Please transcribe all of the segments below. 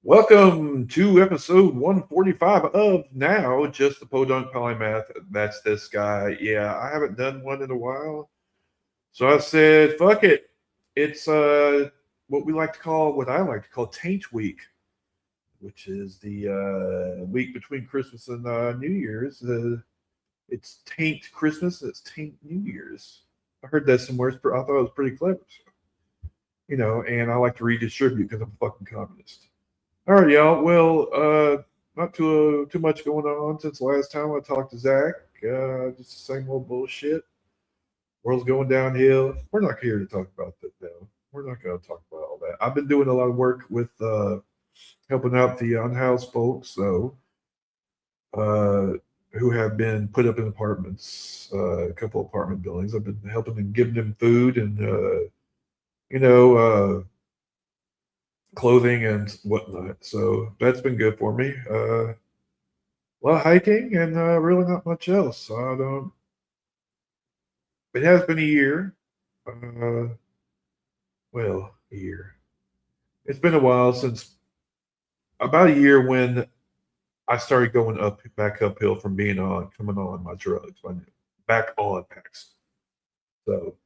Welcome to episode 145 of Now Just the Podunk Polymath. That's this guy. Yeah, I haven't done one in a while. So I said, fuck it. It's what I like to call Taint Week, which is the week between Christmas and New Year's. It's Taint Christmas, it's Taint New Year's. I heard that somewhere. I thought it was pretty clever. So, and I like to redistribute because I'm a fucking communist. All right, y'all. Well, not too much going on since last time I talked to Zach. Just the same old bullshit. World's going downhill. We're not here to talk about that though. We're not going to talk about all that. I've been doing a lot of work with helping out the unhoused folks, uh, who have been put up in apartments, a couple apartment buildings. I've been helping them, giving them food and you know. Clothing and whatnot. So that's been good for me. A lot of hiking and really not much else. I don't. It has been a year. Uh, a year. It's been a while since about a year when I started going back uphill from coming on my drugs, back on packs. So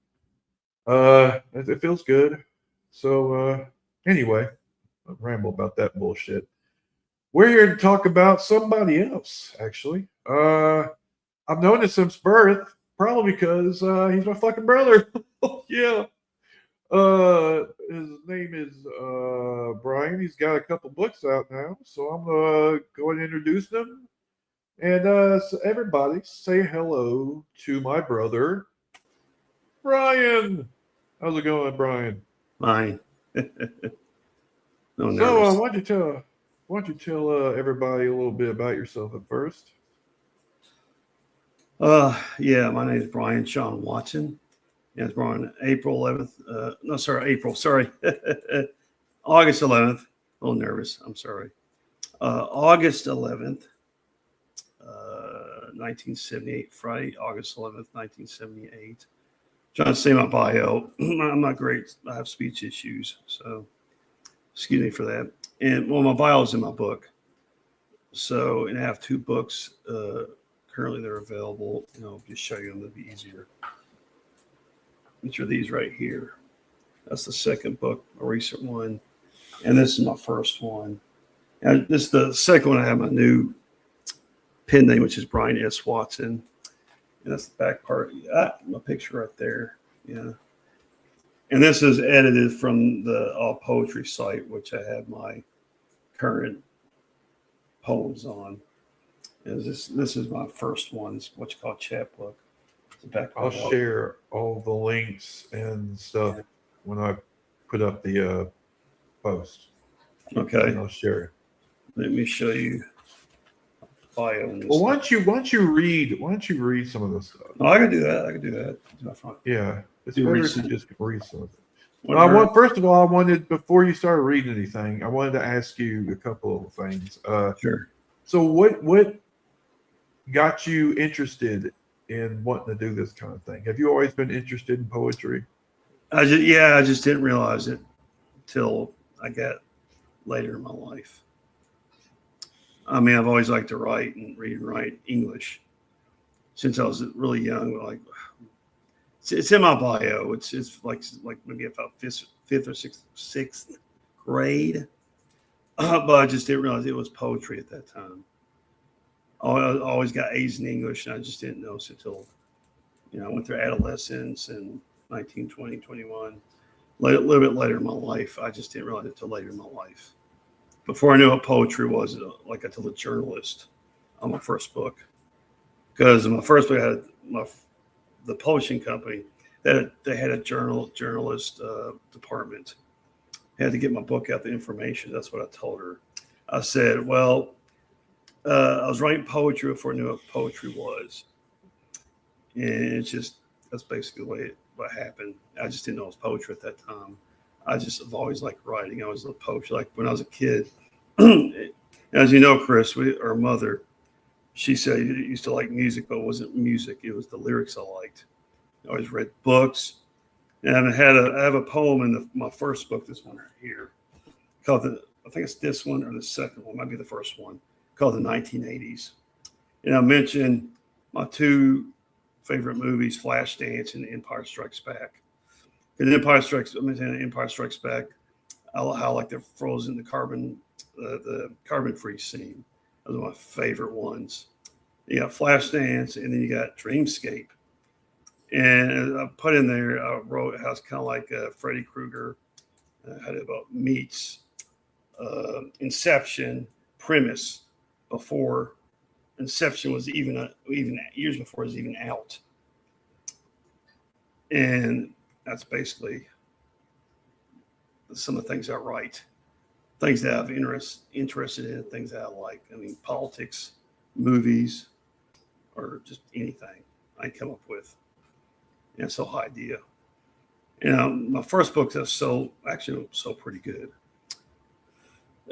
it feels good. So anyway, I ramble about that bullshit. We're here to talk about somebody else, actually. I've known him since birth, probably because he's my fucking brother. Yeah. His name is Brian. He's got a couple books out now, so I'm gonna go and introduce them. And so everybody, say hello to my brother, Brian. How's it going, Brian? Fine. No So, nervous. why don't you tell everybody a little bit about yourself at first? Yeah, my name is Brian Sean Watson. I was born April 11th. No, sorry, April. Sorry, August 11th. A little nervous. I'm sorry. August 11th, 1978. Friday, August 11th, 1978. Trying to say my bio. I'm not great. I have speech issues, so excuse me for that. And well, my bio is in my book. So, and I have two books currently that are available. And I'll just show you them to be easier. Which are these right here. That's the second book, a recent one. And this is my first one. And this is the second one. I have my new pen name, which is Brian S. Watson. And that's the back part. My picture right there. Yeah. And this is edited from the All Poetry site, which I have my current poems on. And this is my first one. It's what you call chapbook. I'll share all the links and stuff when I put up the post. Okay. And I'll share it. Let me show you bio. Well, why don't you read some of this stuff? No, I can do that. I can do that. Yeah, it's better if you just read some of it. First of all, I wanted, before you started reading anything, I wanted to ask you a couple of things. Sure. So what got you interested in wanting to do this kind of thing? Have you always been interested in poetry? I just didn't realize it till I got later in my life. I mean, I've always liked to write and read and write English since I was really young. Like, it's in my bio. It's like maybe about fifth or sixth grade, but I just didn't realize it was poetry at that time. I always got A's in English, and I just didn't know until I went through adolescence and 19, 20, 21. A little bit later in my life, I just didn't realize it until later in my life. Before I knew what poetry was, like I told a journalist on my first book. Because in my first book, I had the publishing company that they had a journalist department. I had to get my book out, the information. That's what I told her. I said, well, I was writing poetry before I knew what poetry was. And that's basically what happened. I just didn't know it was poetry at that time. I just have always liked writing. I was a poetry. Like when I was a kid, as you know, Chris, our mother, she said you used to like music, but it wasn't music. It was the lyrics I liked. I always read books. And I have a poem in my first book, this one right here, called I think think it's this one or the second one, might be the first one, called The 1980s. And I mentioned my two favorite movies, Flashdance and Empire Strikes Back. And Empire Strikes Back, how like they're frozen the carbon free scene. Those are my favorite ones. You got Flashdance, and then you got Dreamscape. And I put in there, I wrote how it's kind of like Freddy Krueger, how it about meets Inception premise before Inception was even years before it was even out. And that's basically some of the things I write, things that I'm interested in, things that I like. I mean, politics, movies, or just anything I come up with. And it's a whole idea. My first book that sold pretty good.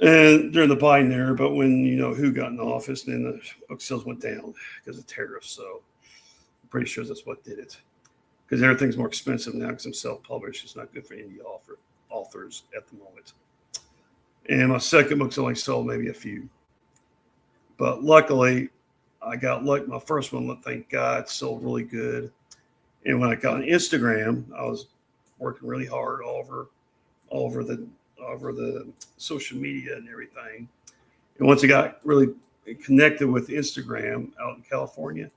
And during the Biden era, but when who got in office, then the book sales went down because of tariffs. So I'm pretty sure that's what did it. Because everything's more expensive now because I'm self-published. It's not good for indie authors at the moment. And my second book's only sold maybe a few. But luckily, I got lucky. My first one, thank God, sold really good. And when I got on Instagram, I was working really hard all over the social media and everything. And once I got really connected with Instagram out in California,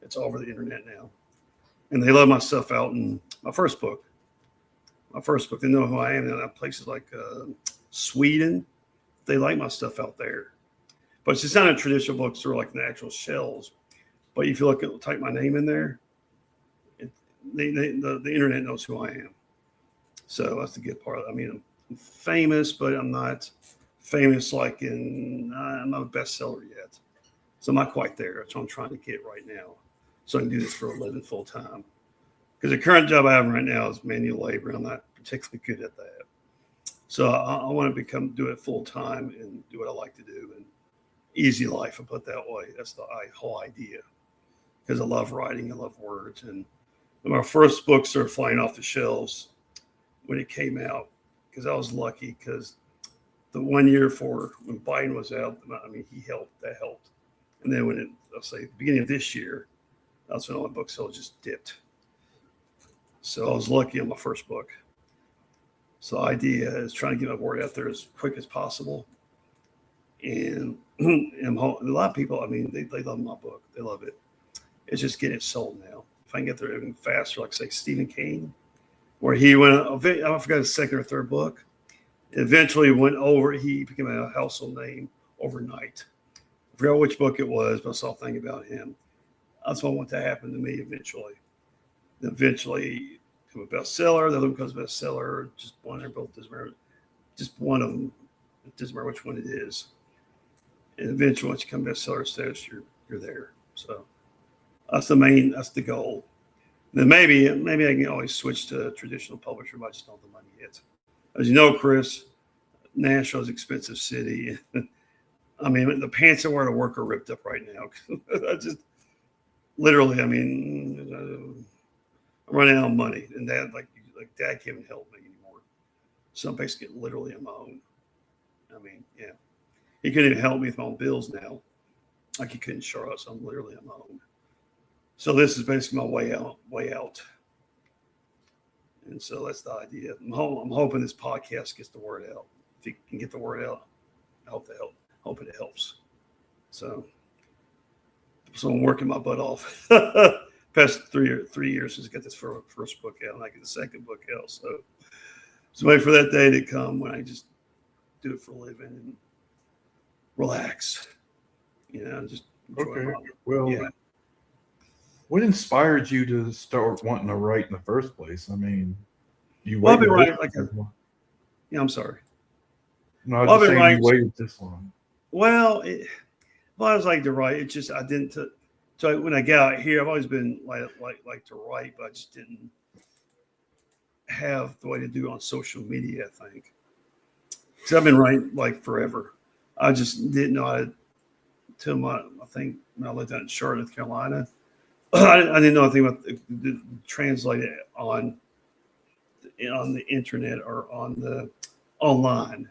it's all over the internet now. And they love my stuff out in my first book. They know who I am. And places like Sweden, they like my stuff out there. But it's just not a traditional bookstore like the actual shelves. But if you type my name in there, the internet knows who I am. So that's the good part. I mean, I'm famous, but I'm not famous I'm not a bestseller yet. So I'm not quite there. That's what I'm trying to get right now. So I can do this for a living full time. Because the current job I have right now is manual labor. I'm not particularly good at that. So I want to do it full time and do what I like to do. And easy life, I put it that way. That's the whole idea. Because I love writing, I love words. And my first book started flying off the shelves when it came out. Because I was lucky because the 1 year when Biden was out, I mean, that helped. And then the beginning of this year, that's when all my book sales just dipped. So I was lucky on my first book. So the idea is trying to get my word out there as quick as possible. And a lot of people, I mean, they love my book. They love it. It's just getting it sold now. If I can get there even faster, like say Stephen King, where he I forgot his second or third book. Eventually he became a household name overnight. I forgot which book it was, but I saw a thing about him. That's what I want to happen to me eventually. Eventually become a bestseller. The other one becomes a bestseller. Just one or both doesn't matter. Just one of them. It doesn't matter which one it is. And eventually, once you become a bestseller status, you're there. So that's the goal. Then maybe I can always switch to a traditional publisher, but I just don't have the money yet. As you know, Chris, Nashville's an expensive city. I mean, the pants I wear to work are ripped up right now. I just literally, I mean, I'm running out of money, and Dad, like Dad can't even help me anymore. So I'm basically literally on my own. I mean, yeah, he couldn't even help me with my own bills now, like he couldn't in Charlotte. So I'm literally on my own. So this is basically my way out. And so that's the idea. I'm hoping this podcast gets the word out. If you can get the word out, I hope it helps. So I'm working my butt off. Past 3 years since I got this first book out, and I get the second book out. So wait for that day to come when I just do it for a living and relax. Just enjoy Okay. my, Well, yeah. What inspired you to start wanting to write in the first place? I mean, you Well, I've waited been writing this long. yeah, I'm sorry. No, I was Well, just I've been saying you writing. waited this long. Well, I was like to write. It just I didn't. So when I got out here, I've always been like to write, but I just didn't have the way to do it on social media. I think because I've been writing like forever. I just didn't know how to. I think when I lived out in Charlotte, North Carolina, I didn't know anything about the translate it on the internet or on the online.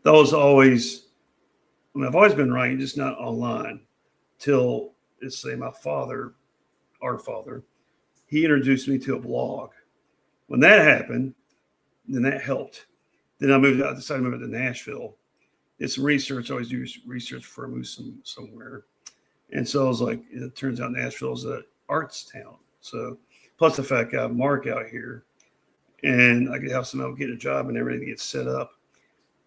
those always, I mean, I've always been writing, just not online. Till, let's say, my father, our father, he introduced me to a blog. When that happened, then that helped. Then I moved out, decided to move out to Nashville. Did some research. I always do research before I move somewhere. And so I was like, it turns out Nashville is an arts town. So plus the fact I have Mark out here and I could have someone get a job and everything gets set up.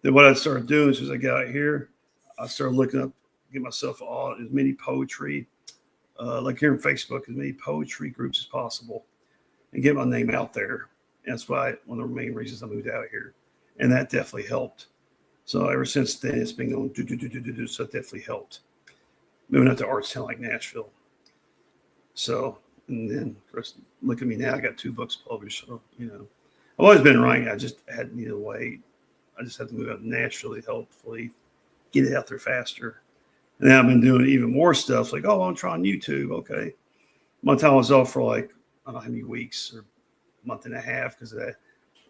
Then what I started doing is as I got out here, I started looking up, get myself all as many poetry, like here on Facebook, as many poetry groups as possible and get my name out there. And that's why one of the main reasons I moved out here. And that definitely helped. So ever since then, it's been going do. So it definitely helped. Moving out to arts town like Nashville. So, and then look at me now. I got 2 books published. So, you know, I've always been writing. I just had needed to wait. I just had to move out to Nashville to hopefully get it out there faster. And then I've been doing even more stuff like, oh, I'm trying YouTube. Okay. One time I was off for like, I don't know how many weeks or a month and a half because of that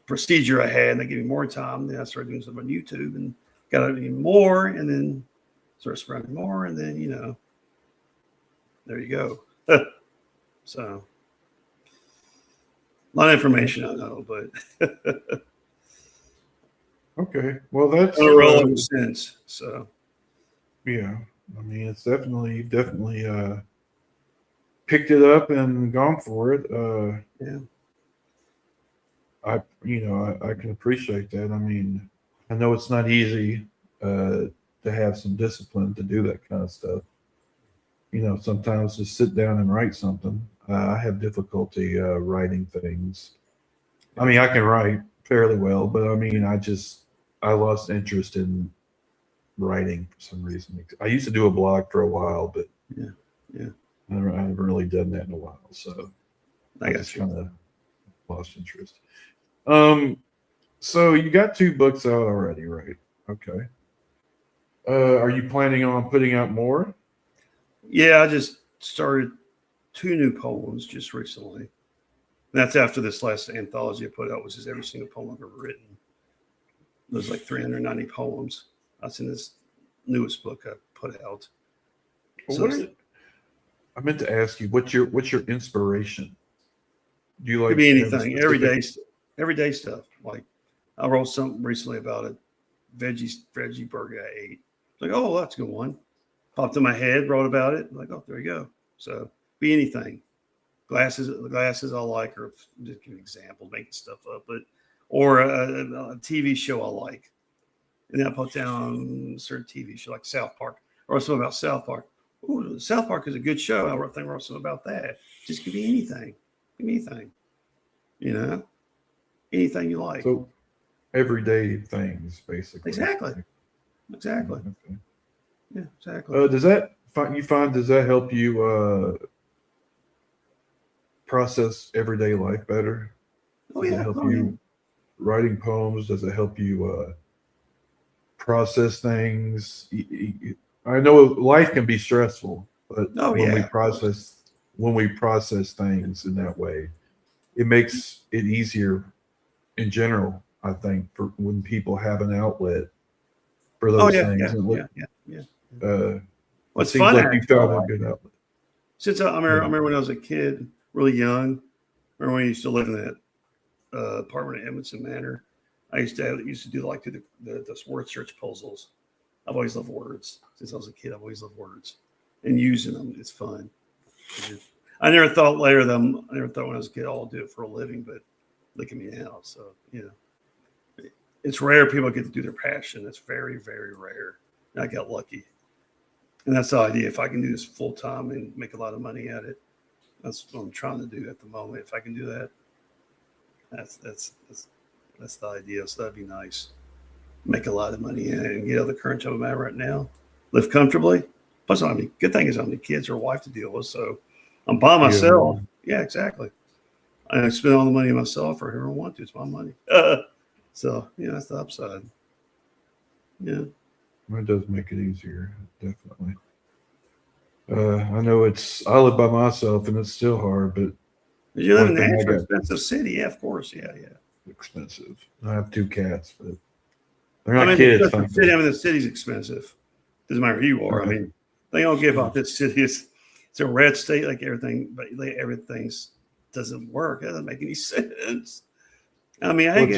procedure I had. And they gave me more time. Then I started doing something on YouTube and got out even more. And then started spreading more. And then, you know, there you go. So a lot of information I know, but Okay. Well, that's in a relevant sense. So yeah. I mean, it's definitely picked it up and gone for it. yeah. I can appreciate that. I mean, I know it's not easy to have some discipline to do that kind of stuff. You know, sometimes just sit down and write something. I have difficulty writing things. I mean, I can write fairly well, but I mean, I lost interest in writing for some reason. I used to do a blog for a while, but yeah. I haven't really done that in a while. So I got just you. kind of lost interest. So you got 2 books out already, right? Okay. Are you planning on putting out more? Yeah, I just started 2 new poems just recently. That's after this last anthology I put out, which is every single poem I've ever written. There's like 390 poems. That's in this newest book I put out. Well, I meant to ask you, what's your inspiration? Do you Could like be have a anything, specific? everyday stuff. Like I wrote something recently about a veggie burger I ate. Like, oh, that's a good one. Popped in my head, wrote about it. Like, oh, there you go. So be anything. The glasses I like, or just give an example, making stuff up, but or a TV show I like, and then I put down a certain TV show like South Park, or something about South Park. Ooh, South Park is a good show. I wrote something about that. Just could be anything. Give me anything. You know, anything you like. So everyday things, basically. Exactly. Exactly. Okay. Yeah, exactly. Does that help you process everyday life better? Oh Does it yeah. help Oh yeah. you writing poems? Does it help you process things? I know life can be stressful, but Oh yeah. Of course. when we process things in that way, it makes it easier in general. I think for when people have an outlet for Oh those yeah. things, Yeah. and Yeah. Yeah. Yeah. uh, Well, it it's seems fun like you actually. I found a like good it. outlet. Since I remember when I was a kid, really young. Remember when we used to live in that apartment at Edmondson Manor? I used to do like the word search puzzles. I've always loved words since I was a kid. I've always loved words and using them. It's fun. I never thought I never thought when I was a kid, I'll do it for a living, but look at me now. So, you know, it's rare people get to do their passion. It's very, very rare. And I got lucky. And that's the idea. If I can do this full time and make a lot of money at it, that's what I'm trying to do at the moment. If I can do that, that's the idea. So that'd be nice. Make a lot of money in it and get out of the current job I'm at right now. Live comfortably. Plus, I mean, good thing is I don't have any kids or a wife to deal with. So I'm by myself. Yeah, exactly. I spend all the money myself or whoever I want to. It's my money. So, yeah, that's the upside. Yeah. It does make it easier, definitely. I know I live by myself and it's still hard, but You live one in thing I Nashville, got expensive city. Yeah, of course. Yeah, yeah. expensive. I have 2 cats, but They're I not mean, kids. the city's expensive. Doesn't matter who you are. I mean, they don't give up. This city is it's a red state, like everything, but everything's doesn't work. It doesn't make any sense. I mean, I think,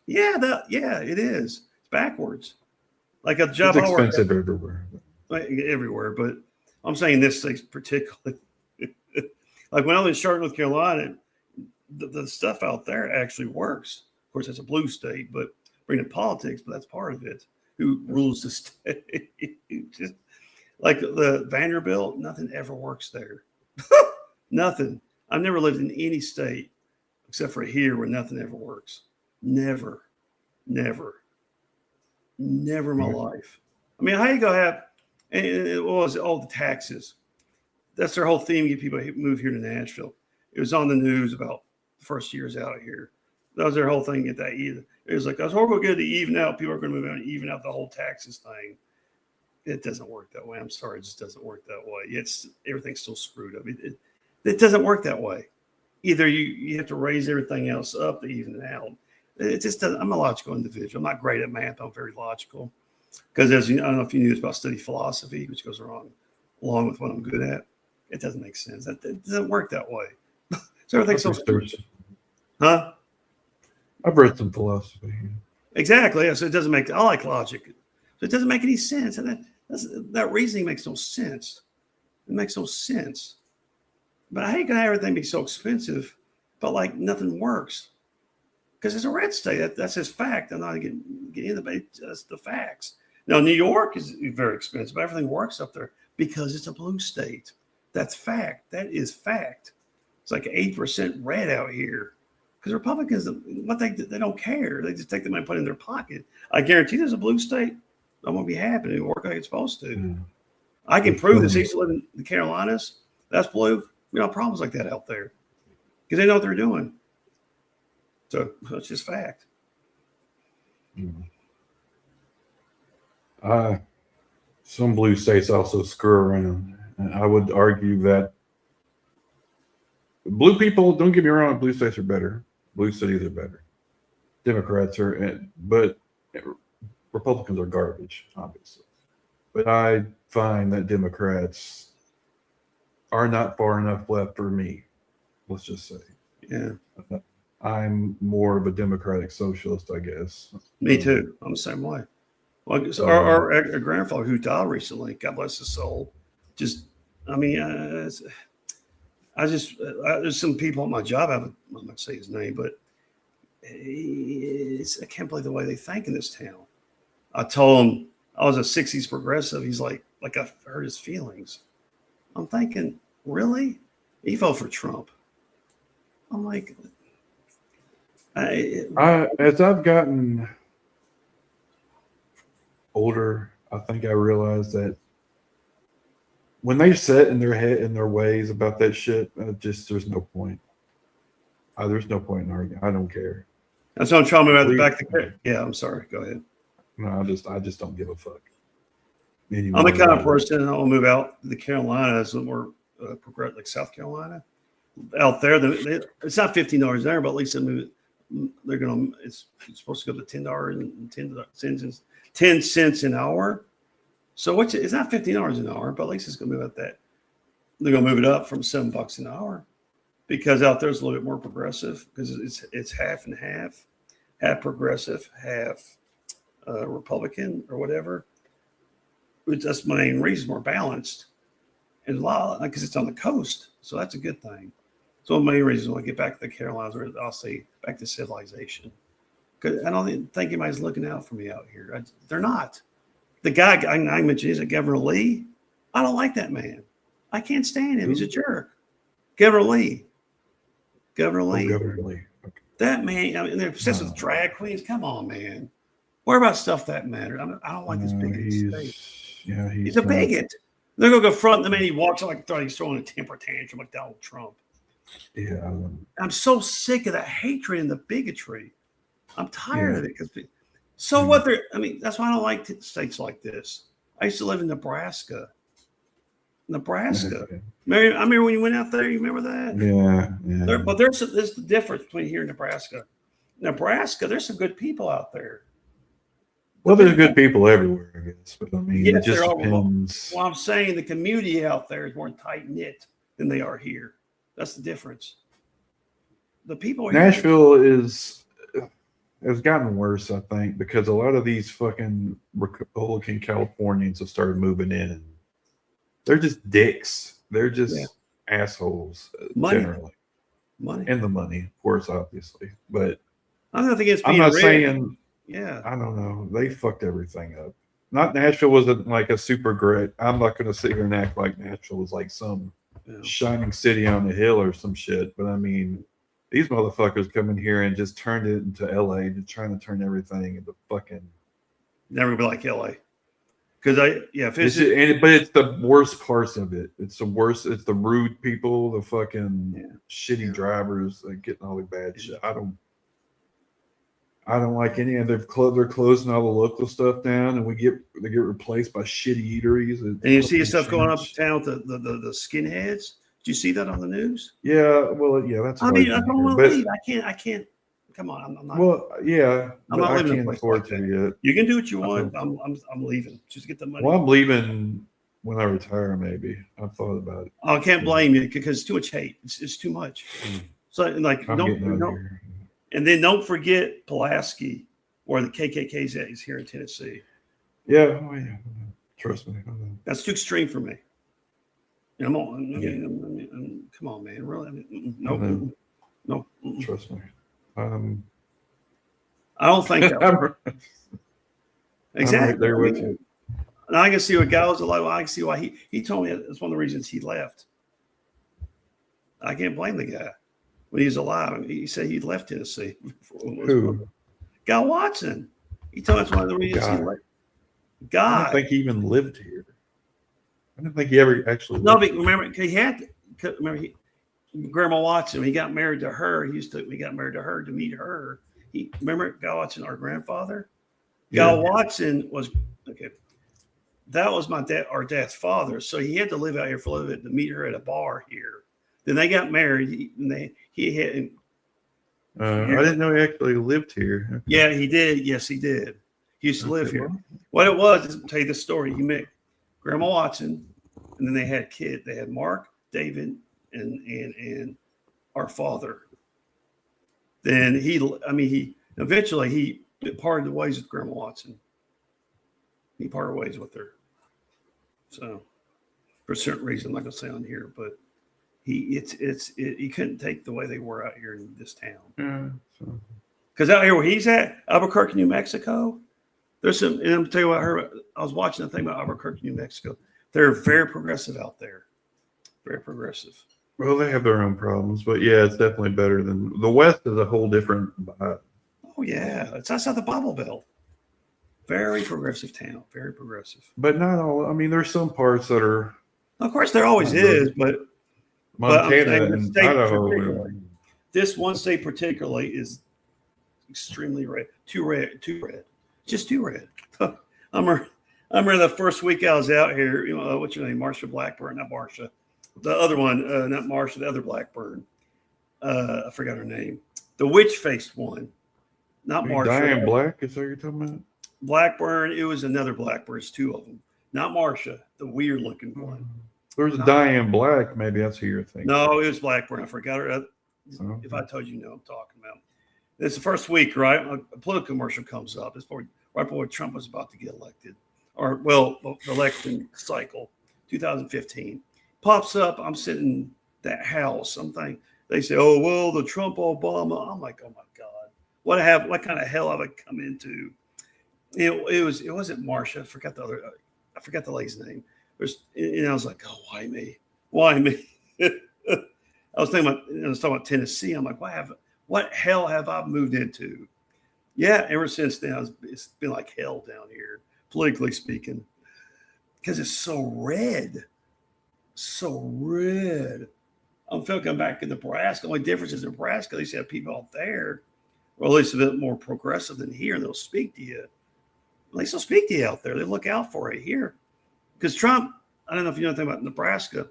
yeah, it is. It's backwards. Like a job it's expensive everywhere. Everywhere, but I'm saying this state's particularly. Like when I was in Charlotte, North Carolina, the stuff out there actually works. Of course, it's a blue state, but bringing politics, but that's part of it. Who rules the state? Just like the Vanderbilt, nothing ever works there. Nothing. I've never lived in any state except for here where nothing ever works. Never in my life. I mean, how you gonna have? And it was all the taxes. That's their whole theme. Get people to move here to Nashville. It was on the news about the first years out of here. That was their whole thing. Get that either. It was like, I was horrible good to even out. People are going to move out and even out the whole taxes thing. It doesn't work that way. I'm sorry. It just doesn't work that way. Everything's still screwed up. It doesn't work that way. Either you have to raise everything else up to even it out. It just doesn't. I'm a logical individual. I'm not great at math. I'm very logical. Because as you know, I don't know if you knew this about study philosophy, which goes along with what I'm good at. It doesn't make sense. It doesn't work that way. So everything's so screwed. Huh? I've read some philosophy. Exactly. So it doesn't make. I like logic. So it doesn't make any sense, and that reasoning makes no sense. It makes no sense. But how you gonna have everything be so expensive, but like nothing works? Because it's a red state. That's just fact. I'm not getting into it. That's the facts. Now New York is very expensive, but everything works up there because it's a blue state. That's fact. That is fact. It's like 8% red out here. Because Republicans, they don't care. They just take the money and put it in their pocket. I guarantee there's a blue state. I won't be happy. It'll work like it's supposed to. Mm. I can prove this. I used to live in the Carolinas. That's blue. We don't have problems like that out there. Because they know what they're doing. So it's just fact. Some blue states also screw around. And I would argue that blue people, don't get me wrong, blue states are better. Blue cities are better. Democrats are, but Republicans are garbage, obviously. But I find that Democrats are not far enough left for me. Let's just say. Yeah. I'm more of a democratic socialist, I guess. Me too. I'm the same way. Well, so our grandfather who died recently, God bless his soul, just, I mean, there's some people at my job, I'm not going to say his name, but I can't believe the way they think in this town. I told him I was a 60s progressive. He's like I hurt his feelings. I'm thinking, really? He voted for Trump. I'm like, as I've gotten older, I think I realized that when they set in their ways about that shit, there's no point. There's no point in arguing. I don't care. That's what I'm trying to move out the back of the car. Yeah, I'm sorry. Go ahead. No, I just don't give a fuck. Anymore. I'm the kind of person I'll move out to the Carolinas when we're progressive, like South Carolina. Out there, it's not $15 there, but at least they're gonna. It's supposed to go to $10 an hour. So it's not $15 an hour, but at least it's gonna move at that. They're gonna move it up from $7 an hour because out there it's a little bit more progressive because it's half and half progressive, half Republican or whatever. That's my main reason, more balanced, and a lot because it's on the coast, so that's a good thing. So one of the main reasons when I get back to the Carolinas, I'll say back to civilization, because I don't think anybody's looking out for me out here. They're not. The guy I mentioned is Governor Lee. I don't like that man. I can't stand him. He's a jerk. Governor Lee. Governor Lee. Okay. That man. I mean, they're obsessed with drag queens. Come on, man. What about stuff that matters? I don't like this bigot state. Yeah, he's a bigot. They're gonna go front the man. He walks like he's throwing a temper tantrum like Donald Trump. Yeah, I'm so sick of that hatred and the bigotry. I'm tired of it because. So what they're. I mean, that's why I don't like states like this. I used to live in Nebraska. I remember when you went out there. You remember that? Yeah. But there's the difference between here and Nebraska. Nebraska, there's some good people out there. Well, there's good people everywhere, I guess, but I mean, it Yes, there just are. depends. Well, I'm saying the community out there is more tight knit than they are here. That's the difference. The people here, Nashville has gotten worse, I think, because a lot of these fucking Republican Californians have started moving in, and they're just dicks. They're yeah, just assholes money, generally, money. and the money, of course, obviously. But I'm not against I'm being not rich. saying Yeah, I don't know. They fucked everything up. Not Nashville wasn't like a super great. I'm not going to sit here and act like Nashville was like some yeah. shining city on the hill or some shit. But I mean, these motherfuckers come in here and just turned it into LA, just trying to turn everything into fucking. Never gonna be like LA. Because if It's it's just, but it's the worst parts of it. It's the worst. It's the rude people, the fucking yeah, shitty yeah, drivers, that getting all the bad yeah. shit. I don't like any of they're closing all the local stuff down, and they get replaced by shitty eateries. And you It's see fucking stuff going up shit. town with the skinheads. Did you see that on the news? Yeah, well, yeah, that's I always mean, I been don't here, want to but leave. I can't. Come on, I'm not. well, yeah, I'm but not I living in a can't place afford like to that. yet. You can do what you I want. don't. I'm leaving. Just get the money. Well, I'm leaving when I retire. Maybe I've thought about it. I can't Yeah. blame you because it's too much hate. It's too much. So like I'm getting out of don't here. and then don't forget Pulaski, where the KKK's at is here in Tennessee. Yeah, oh, yeah. Trust me. That's too extreme for me. And I'm on. Yeah, Come on, man. Really? I know. No. Trust me. I don't think that. I'm, I'm right Exactly. there with you. And I can see what guy was like. Well, I can see why he told me that's one of the reasons he left. I can't blame the guy. When he was alive, he said he left Tennessee. Who? Guy Watson. He told me that's one of the reasons he left. I Guy. didn't think he even lived here. I didn't think he ever actually No, lived but remember Grandma Watson. When he got married to her, he got married to her to meet her. Remember Guy Watson, our grandfather. Yeah. Guy Watson was okay. That was our dad's father. So he had to live out here for a little bit to meet her at a bar here. Then they got married. I didn't know he actually lived here. Okay. Yeah, he did. Yes, he did. He used to live here. Well, What it was, I'll tell you the story. He met Grandma Watson, and then they had kids. They had Mark, David, and our father. Then he eventually parted ways with Grandma Watson. He parted ways with her. So for a certain reason, I'm not gonna say on here, but he couldn't take the way they were out here in this town. yeah. Because out here where he's at, Albuquerque, New Mexico, there's some. And I'm gonna tell you what I heard. I was watching a thing about Albuquerque, New Mexico. They're very progressive out there. Very progressive. Well, they have their own problems, but yeah, it's definitely better than the West. Is a whole different vibe. Oh yeah, it's outside the Bible Belt. Very progressive town. Very progressive. But not all. I mean, there's some parts that are Of course, there always is, but Montana I'm and saying Idaho. this one state particularly is extremely red. Too red. Just too red. I remember the first week I was out here. What's your name? Marsha Blackburn, not Marsha. The other one, not Marsha. The other Blackburn. I forgot her name. The witch-faced one, not Marsha. Diane Black, is that what you're talking about? Blackburn. It was another Blackburn. It's two of them. Not Marsha, the weird-looking one. There's a Diane Black. Maybe that's who you're thinking. No, it was Blackburn. I forgot her. If I told you, I'm talking about. It's the first week, right? A political commercial comes up. It's right before Trump was about to get elected, or the election cycle, 2015. Pops up. I'm sitting in that house. I'm thinking. They say, "Oh well, the Trump Obama." I'm like, "Oh my God, what kind of hell have I come into?" It wasn't Marsha. I forgot the lady's name. And I was like, "Oh, why me? Why me?" I was talking about Tennessee. I'm like, what hell have I moved into? Yeah, ever since then, it's been like hell down here, politically speaking, because it's so red. So red. I'm feeling back in Nebraska. The only difference is Nebraska, at least you have people out there, or at least a bit more progressive than here, and they'll speak to you. At least they'll speak to you out there. They look out for you here. Because Trump, I don't know if you know anything about Nebraska.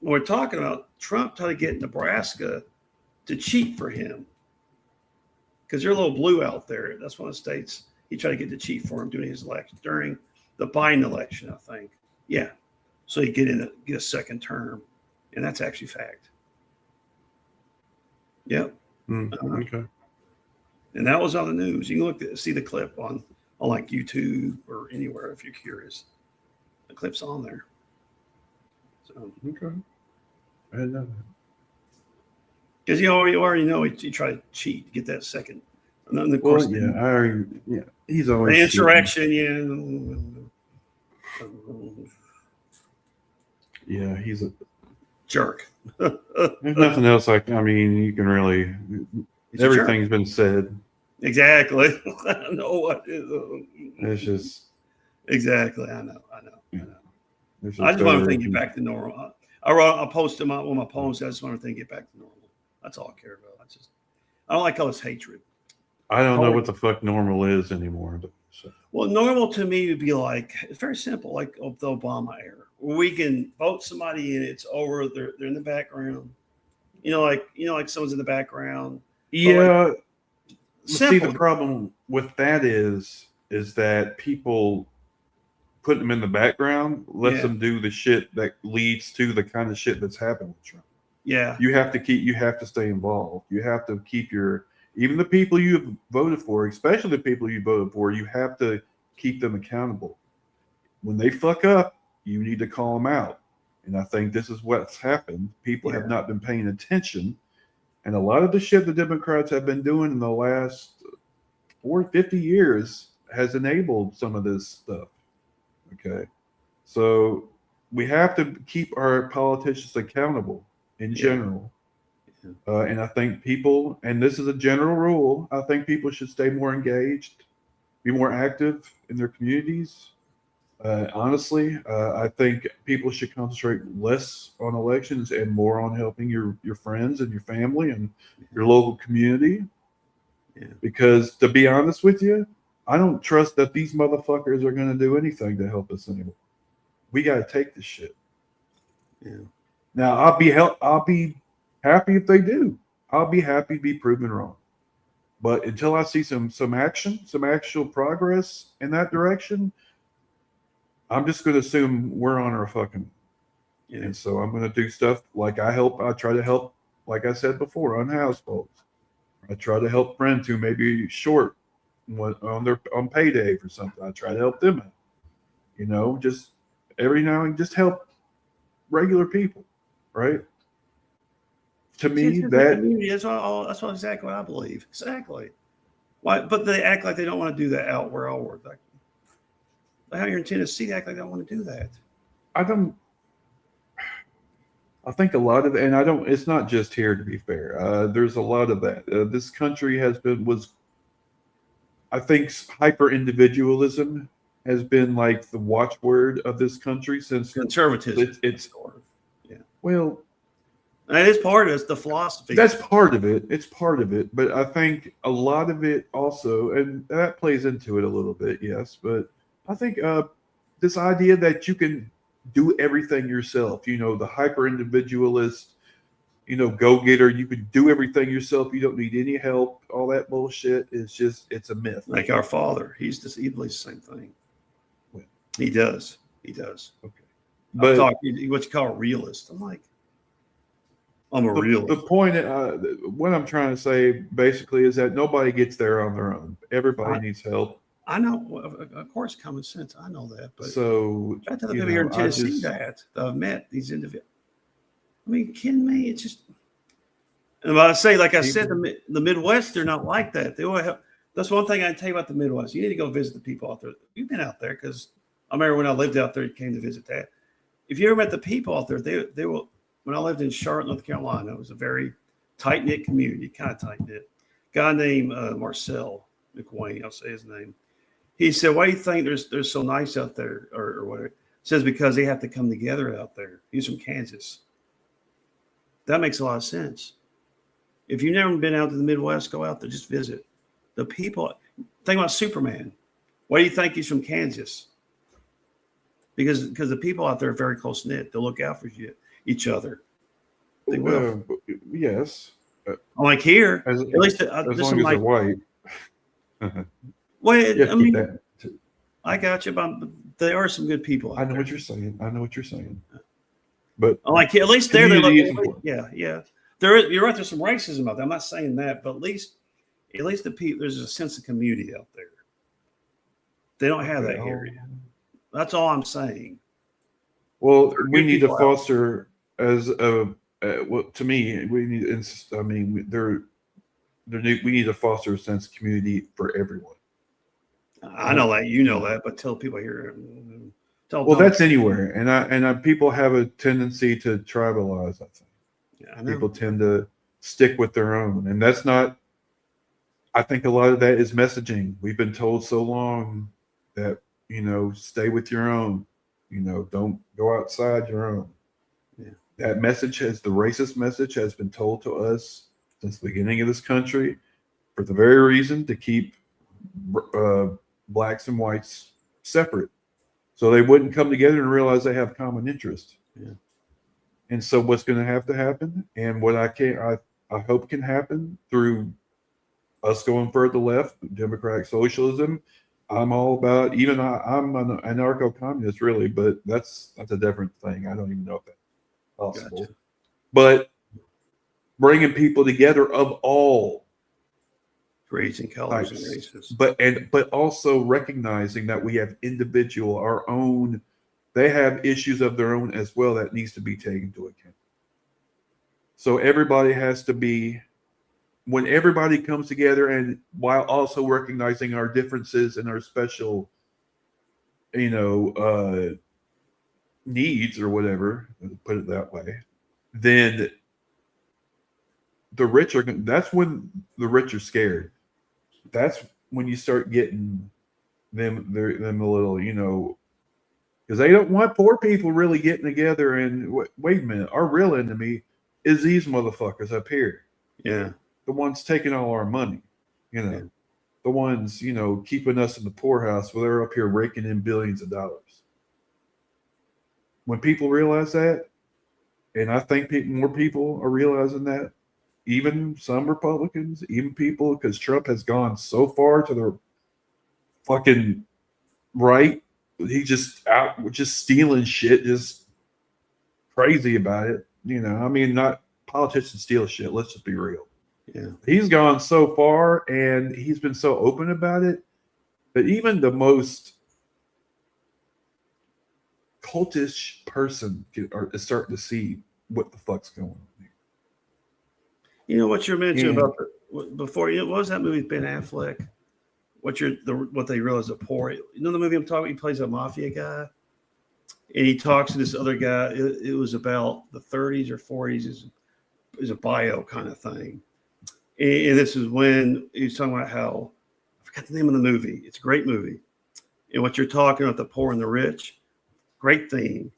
When we're talking about Trump trying to get Nebraska to cheat for him, because they're a little blue out there. That's one of the states He tried to get the chief for him during his election, during the Biden election, I think. Yeah. So he get a second term. And that's actually fact. Yep. Okay. And that was on the news. You can see the clip on like YouTube or anywhere if you're curious. The clip's on there. So okay. I didn't know that. Because you already know he tried to cheat to get that second. And then of course, he's always the insurrection. Yeah, he's a jerk. There's nothing else. You can really. Everything's been said. Exactly. I don't know what is. It's just. Exactly. I know. I just want to get back to normal. I posted one of my poems. I just want to get back to normal. That's all I care about. I don't like all this hatred. I don't know what the fuck normal is anymore. Well, normal to me would be like, it's very simple, like the Obama era. We can vote somebody in, it's over. They're in the background. Like someone's in the background. Yeah. See, the problem with that is that people put them in the background, lets them do the shit that leads to the kind of shit that's happened with Trump. Yeah. You have to stay involved. You have to keep even the people you voted for, especially the people you voted for, you have to keep them accountable. When they fuck up, you need to call them out. And I think this is what's happened. People have not been paying attention. And a lot of the shit the Democrats have been doing in the last 50 years has enabled some of this stuff. Okay. So we have to keep our politicians accountable in general. And I think people, and this is a general rule, I think people should stay more engaged, be more active in their communities. Honestly, I think people should concentrate less on elections and more on helping your friends and your family and your local community. Yeah. Because to be honest with you, I don't trust that these motherfuckers are going to do anything to help us anymore. We got to take this shit. Yeah. Now I'll be happy if they do. I'll be happy to be proven wrong. But until I see some action, some actual progress in that direction, I'm just going to assume we're on our fucking. Yeah. And so I'm going to do stuff like I try to help, like I said before, unhoused folks. I try to help friends who may be short on payday for something. I try to help them out. Just every now and then, just help regular people, right? To me, that's exactly what I believe. Exactly. Why? But they act like they don't want to do that out where I work. Like how you're in Tennessee, they act like they don't want to do that. I think a lot of, and I don't. It's not just here, to be fair. There's a lot of that. This country I think, hyper individualism has been like the watchword of this country since conservatism. Well, that is part of it. It's the philosophy. That's part of it. It's part of it. But I think a lot of it also, and that plays into it a little bit, yes. But I think this idea that you can do everything yourself, the hyper individualist, go-getter, you can do everything yourself. You don't need any help. All that bullshit is it's a myth. Like our father. He believes the same thing. Well, he does. Okay. But what you call a realist. I'm a realist. The point, what I'm trying to say basically is that nobody gets there on their own. Everybody needs help. I know, of course, common sense. I know that. But so, I tell the people here in Tennessee that I've met these individuals. Kidding me? It's just, and I say, like I said, the Midwest, they're not like that. They always have. That's one thing I can tell you about the Midwest. You need to go visit the people out there. You've been out there because I remember when I lived out there, you came to visit that. If you ever met the people out there, they will. When I lived in Charlotte, North Carolina, it was a very tight-knit community, kind of tight-knit. Guy named Marcel McWayne, I'll say his name. He said, why do you think they're so nice out there or whatever? He says, because they have to come together out there. He's from Kansas. That makes a lot of sense. If you've never been out to the Midwest, go out there, just visit. The people, think about Superman. Why do you think he's from Kansas? Because the people out there are very close-knit. They'll look out for each other. They will. Yes. Like here, as least as long as they're white. Well, Yeah, I keep mean, that. I got you, but there are some good people I out know there. what you're saying. I know what you're saying. But Like at least there, they're like, community is important. yeah. You're right. There's some racism out there. I'm not saying that, but at least the people, there's a sense of community out there. They don't have that Well, area. That's all I'm saying. well, There are we good need to people out foster as a well, to me, we need. I mean, we need to foster a sense of community for everyone. there. I know that, you know that, but tell people here, tell Well, Donald. that's anywhere, and people have a tendency to tribalize. I think Yeah, I know. people tend to stick with their own, and that's not. I think a lot of that is messaging. We've been told so long that stay with your own. Don't go outside your own. Yeah. That message the racist message has been told to us since the beginning of this country for the very reason to keep uh, blacks and whites separate, so they wouldn't come together and realize they have common interest. Yeah. And so, what's going to happen, and what I hope can happen through us going further left, democratic socialism. I'm all about. Even I'm an anarcho-communist, really, but that's a different thing. I don't even know if that's possible. Gotcha. But bringing people together of all Creeds and colors and types, races. but also recognizing that we have our own. They have issues of their own as well that needs to be taken into account. So everybody has to be when everybody comes together, and while also recognizing our differences and our special, you know, needs or whatever, put it that way, then the rich are. That's when the rich are scared. That's when you start getting them a little, because they don't want poor people really getting together. And wait a minute, our real enemy is these motherfuckers up here, Yeah. the ones taking all our money, you know, Yeah. the ones keeping us in the poorhouse where they're up here raking in billions of dollars. When people realize that, and I think more people are realizing that, even some Republicans, even people, because Trump has gone so far to the fucking right. He just out just stealing shit, just crazy about it. I mean, not politicians steal shit. Let's just be real. Yeah. He's gone so far, and he's been so open about it that even the most cultish person is starting to see what the fuck's going on here. You know what you're mentioning And about before? What was that movie? Ben Affleck. What they realize are poor. You know the movie I'm talking about? He plays a mafia guy, and he talks to this other guy. It was about the 30s or 40s. Is a bio kind of thing, and this is when he's talking about how I forgot the name of the movie. It's a great movie, and what you're talking about, the poor and the rich, great theme.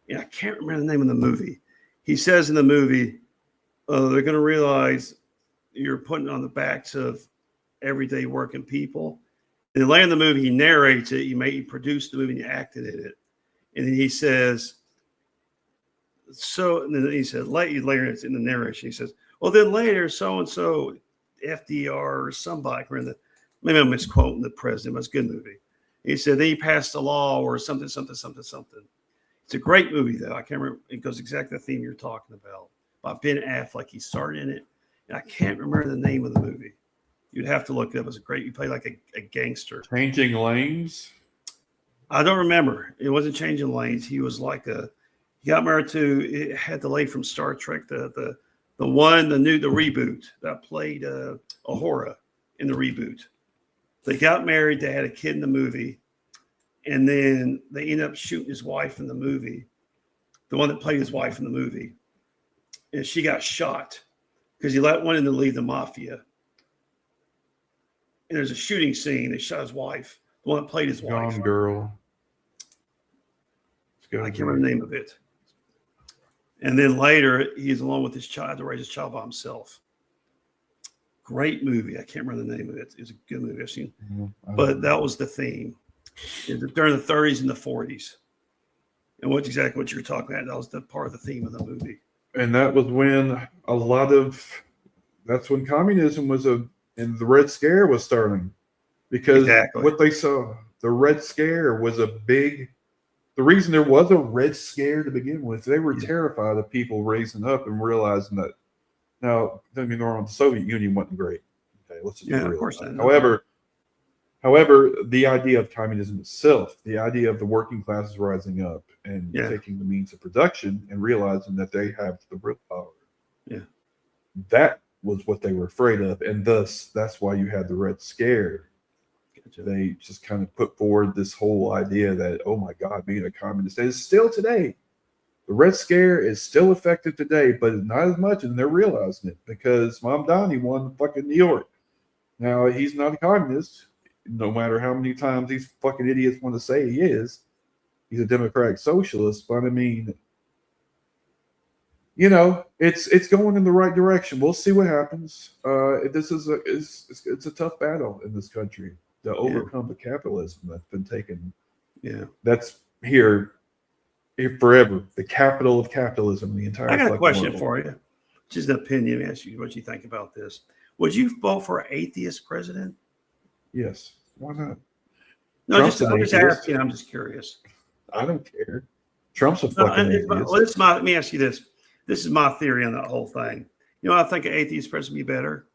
And I can't remember the name of the movie. He says in the movie, they're going to realize you're putting on the backs of everyday working people. And then later in the movie, he narrates it. He produced the movie and he acted in it. And then he says, and then he said, later it's in the narration, he says, well, then later, so and so, FDR or somebody, maybe I'm misquoting the president, but it's a good movie. He said, then he passed a law or something, something, something, something. It's a great movie, though. I can't remember. It goes exactly the theme you're talking about. By Ben Affleck. He starred in it. And I can't remember the name of the movie. You'd have to look it up. It was great. You play like a gangster. Changing Lanes. I don't remember. It wasn't Changing Lanes. He was he got married to, it had the lady from Star Trek, the reboot that played Ahura in the reboot. They got married. They had a kid in the movie. And then they ended up shooting his wife in the movie, the one that played his wife in the movie. And she got shot because he let one in to leave the mafia. And there's a shooting scene. They shot his wife, the one that played his wife. Gone Girl. I can't remember the name of it. And then later, he's alone with his child to raise his child by himself. Great movie. I can't remember the name of it. It's a good movie I've seen. But that was the theme. During the 30s and the 40s. And exactly what you're talking about. That was the part of the theme of the movie. And that was when that's when communism and the Red Scare was starting. because Exactly. what they saw, the Red Scare was a big. The reason there was a Red Scare to begin with, they were Yeah. terrified of people raising up and realizing that. Now, don't get me wrong, the Soviet Union wasn't great. Okay, let's just be Yeah, of real course about I it. know. However, the idea of communism itself, the idea of the working classes rising up and Yeah. taking the means of production and realizing that they have the real power, Yeah. that was what they were afraid of, and thus that's why you had the Red Scare. Gotcha. They just kind of put forward this whole idea that, oh my God, being a communist is still today. The Red Scare is still effective today, but not as much, and they're realizing it because Mom Donnie won fucking New York. Now he's not a communist, no matter how many times these fucking idiots want to say he is. He's a democratic socialist, but I mean, it's going in the right direction. We'll see what happens. This is it's a tough battle in this country to Yeah. overcome the capitalism that's been taken. Yeah. That's here forever. The capital of capitalism, in the entire. I got a fucking question world. for you. Just an opinion. Ask you what you think about this. Would you vote for an atheist president? Yes, why not? No, Trump's an I'm just atheist. asking. I'm just curious. I don't care. Trump's a No, fucking atheist. let me ask you this. This is my theory on that whole thing. You know, I think an atheist president would be better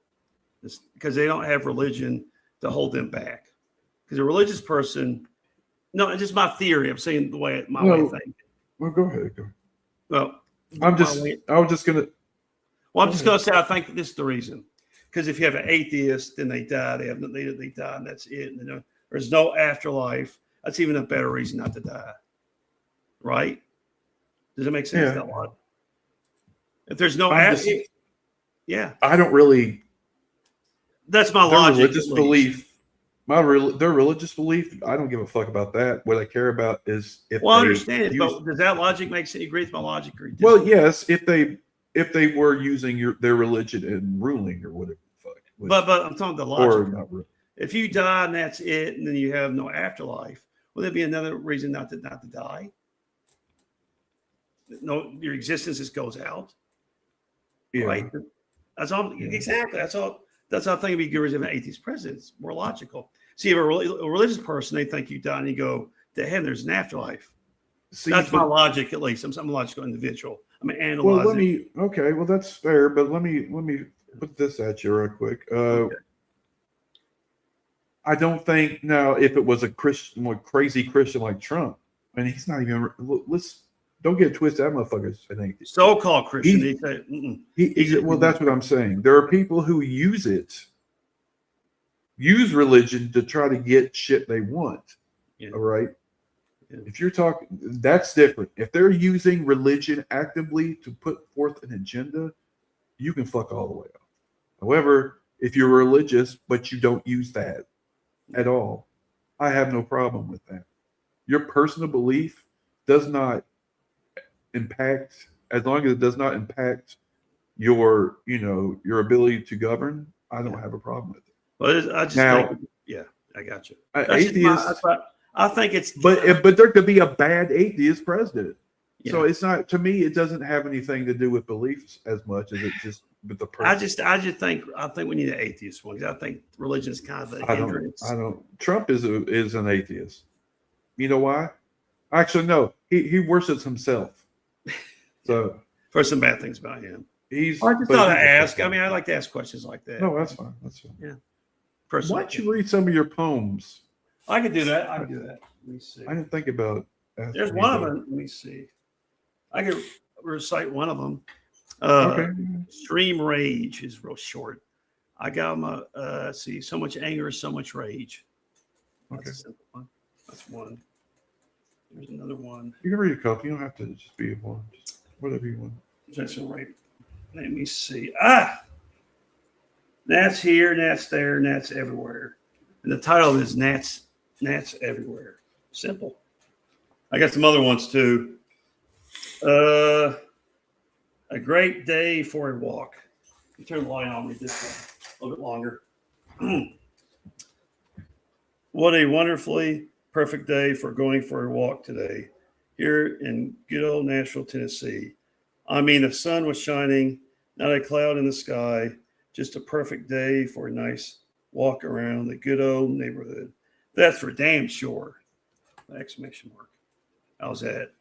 because they don't have religion to hold them back. Because a religious person, no, it's just my theory. I'm saying my way of thinking. Well, go ahead. Go. Well, I was just gonna. Well, I'm just going to say I think this is the reason. Because if you have an atheist, then they die. They die, and that's it. And there's no afterlife. That's even a better reason not to die. Right? Does it make sense? Yeah. That lot? If there's no yeah, I don't really. that's my Their logic. religious belief. Their religious belief. I don't give a fuck about that. What I care about is if. Well, I understand it, but does that logic make sense? You agree with my logic? Or well, yes, if they were using their religion and ruling or whatever the fuck. But I'm talking the logic. If you die and that's it, and then you have no afterlife, will there be another reason not to die? No, your existence just goes out. Yeah. Right. That's all. Yeah. Exactly. That's all. That's how I think it'd be good as an atheist president. It's more logical. See, if a religious person, they think you die and you go to heaven, there's an afterlife. See, that's my logic, at least. I'm a logical individual. I mean, analyze. Well, okay. Well, that's fair, but let me put this at you real quick. Okay. I don't think now if it was a Christian, crazy Christian like Trump, and he's not even. Don't get it twisted. That motherfucker's an atheist. So-called Christian. Well, that's what I'm saying. There are people who use religion to try to get shit they want. Yeah. All right. Yeah. If you're talking, that's different. If they're using religion actively to put forth an agenda, you can fuck all the way off. However, if you're religious but you don't use that at all, I have no problem with that. Your personal belief does not impact, as long as it does not impact your ability to govern, I don't have a problem with it. Well, I just think, yeah, I got you. Atheists, I think it's, but there could be a bad atheist president. Yeah. So it's not, to me, it doesn't have anything to do with beliefs as much as it just with the person. I think we need an atheist one because I think religion is kind of a hindrance. Trump is an atheist. You know why? Actually, no, he worships himself. So for some bad things about him. I just thought I'd ask. I mean, I like to ask questions like that. No, that's fine. That's fine. Yeah. Why don't you read some of your poems? I could do that. Let me see. I didn't think about that. There's one of them. Let me see. I could recite one of them. Okay. Extreme rage is real short. I got my so much anger is so much rage. That's a simple one. That's one. There's another one. You can read a couple. You don't have to just be one. Just whatever you want. That's right. Let me see. Gnats here, gnats there, gnats everywhere. And the title is Gnats Everywhere. Simple. I got some other ones too. A great day for a walk. You turn the light on, read this one a little bit longer. What a wonderfully perfect day for going for a walk today here in good old Nashville, Tennessee. I mean, the sun was shining, not a cloud in the sky, just a perfect day for a nice walk around the good old neighborhood. That's for damn sure. Exclamation mark. How's that?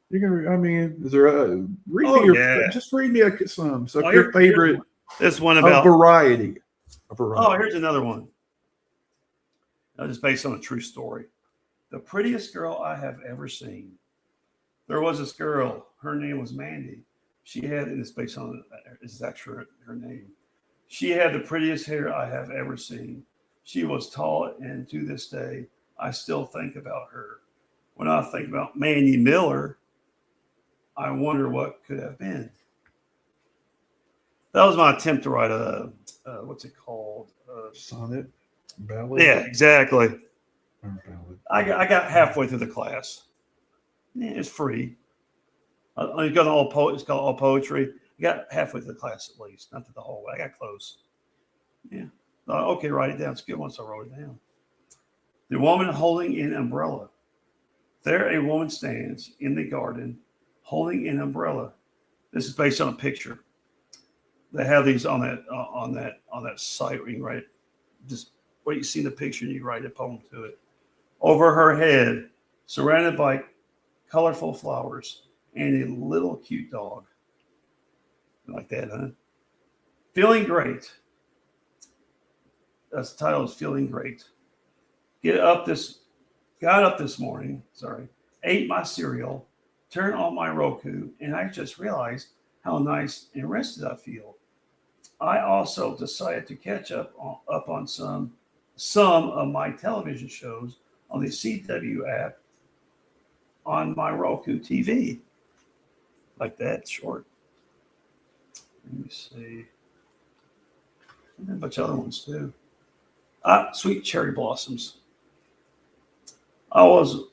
You can. I mean, is there a read me Oh, your yeah. just read me some Oh, your favorite this one a about. variety. A Oh, variety. here's another one. It's based on a true story. The prettiest girl I have ever seen. There was this girl. Her name was Mandy. She had, and it's based on, it's actually her name. She had the prettiest hair I have ever seen. She was tall, and to this day, I still think about her. When I think about Mandy Miller, I wonder what could have been. That was my attempt to write what's it called? Sonnet, ballad. Yeah, exactly. Or ballad. I got halfway through the class. Yeah, it's free. You got all it's called all poetry. I got halfway through the class at least, not to the whole way. I got close. Yeah. Okay, write it down. It's good once I wrote it down. The woman holding an umbrella. There a woman stands in the garden holding an umbrella. This is based on a picture. They have these on that site where you can write just what you see in the picture and you write a poem to it. Over her head, surrounded by colorful flowers and a little cute dog. Like that, huh? Feeling great. That's the title is Feeling Great. Got up this morning, ate my cereal, turned on my Roku, and I just realized how nice and rested I feel. I also decided to catch up on some of my television shows on the CW app on my Roku TV. Like that, short. Let me see. And a bunch of other ones too. Sweet cherry blossoms. I was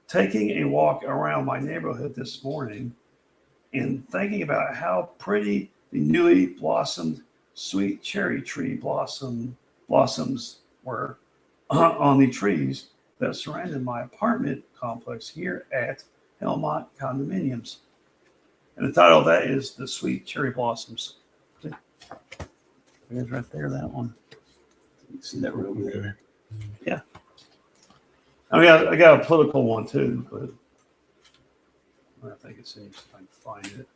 taking a walk around my neighborhood this morning and thinking about how pretty the newly blossomed sweet cherry tree blossoms were on the trees that surrounded my apartment complex here at Helmont Condominiums. And the title of that is The Sweet Cherry Blossoms. It's right there, that one. You can see that real good. Okay. Yeah. I mean, I got a political one too, but I think it seems if I can find it.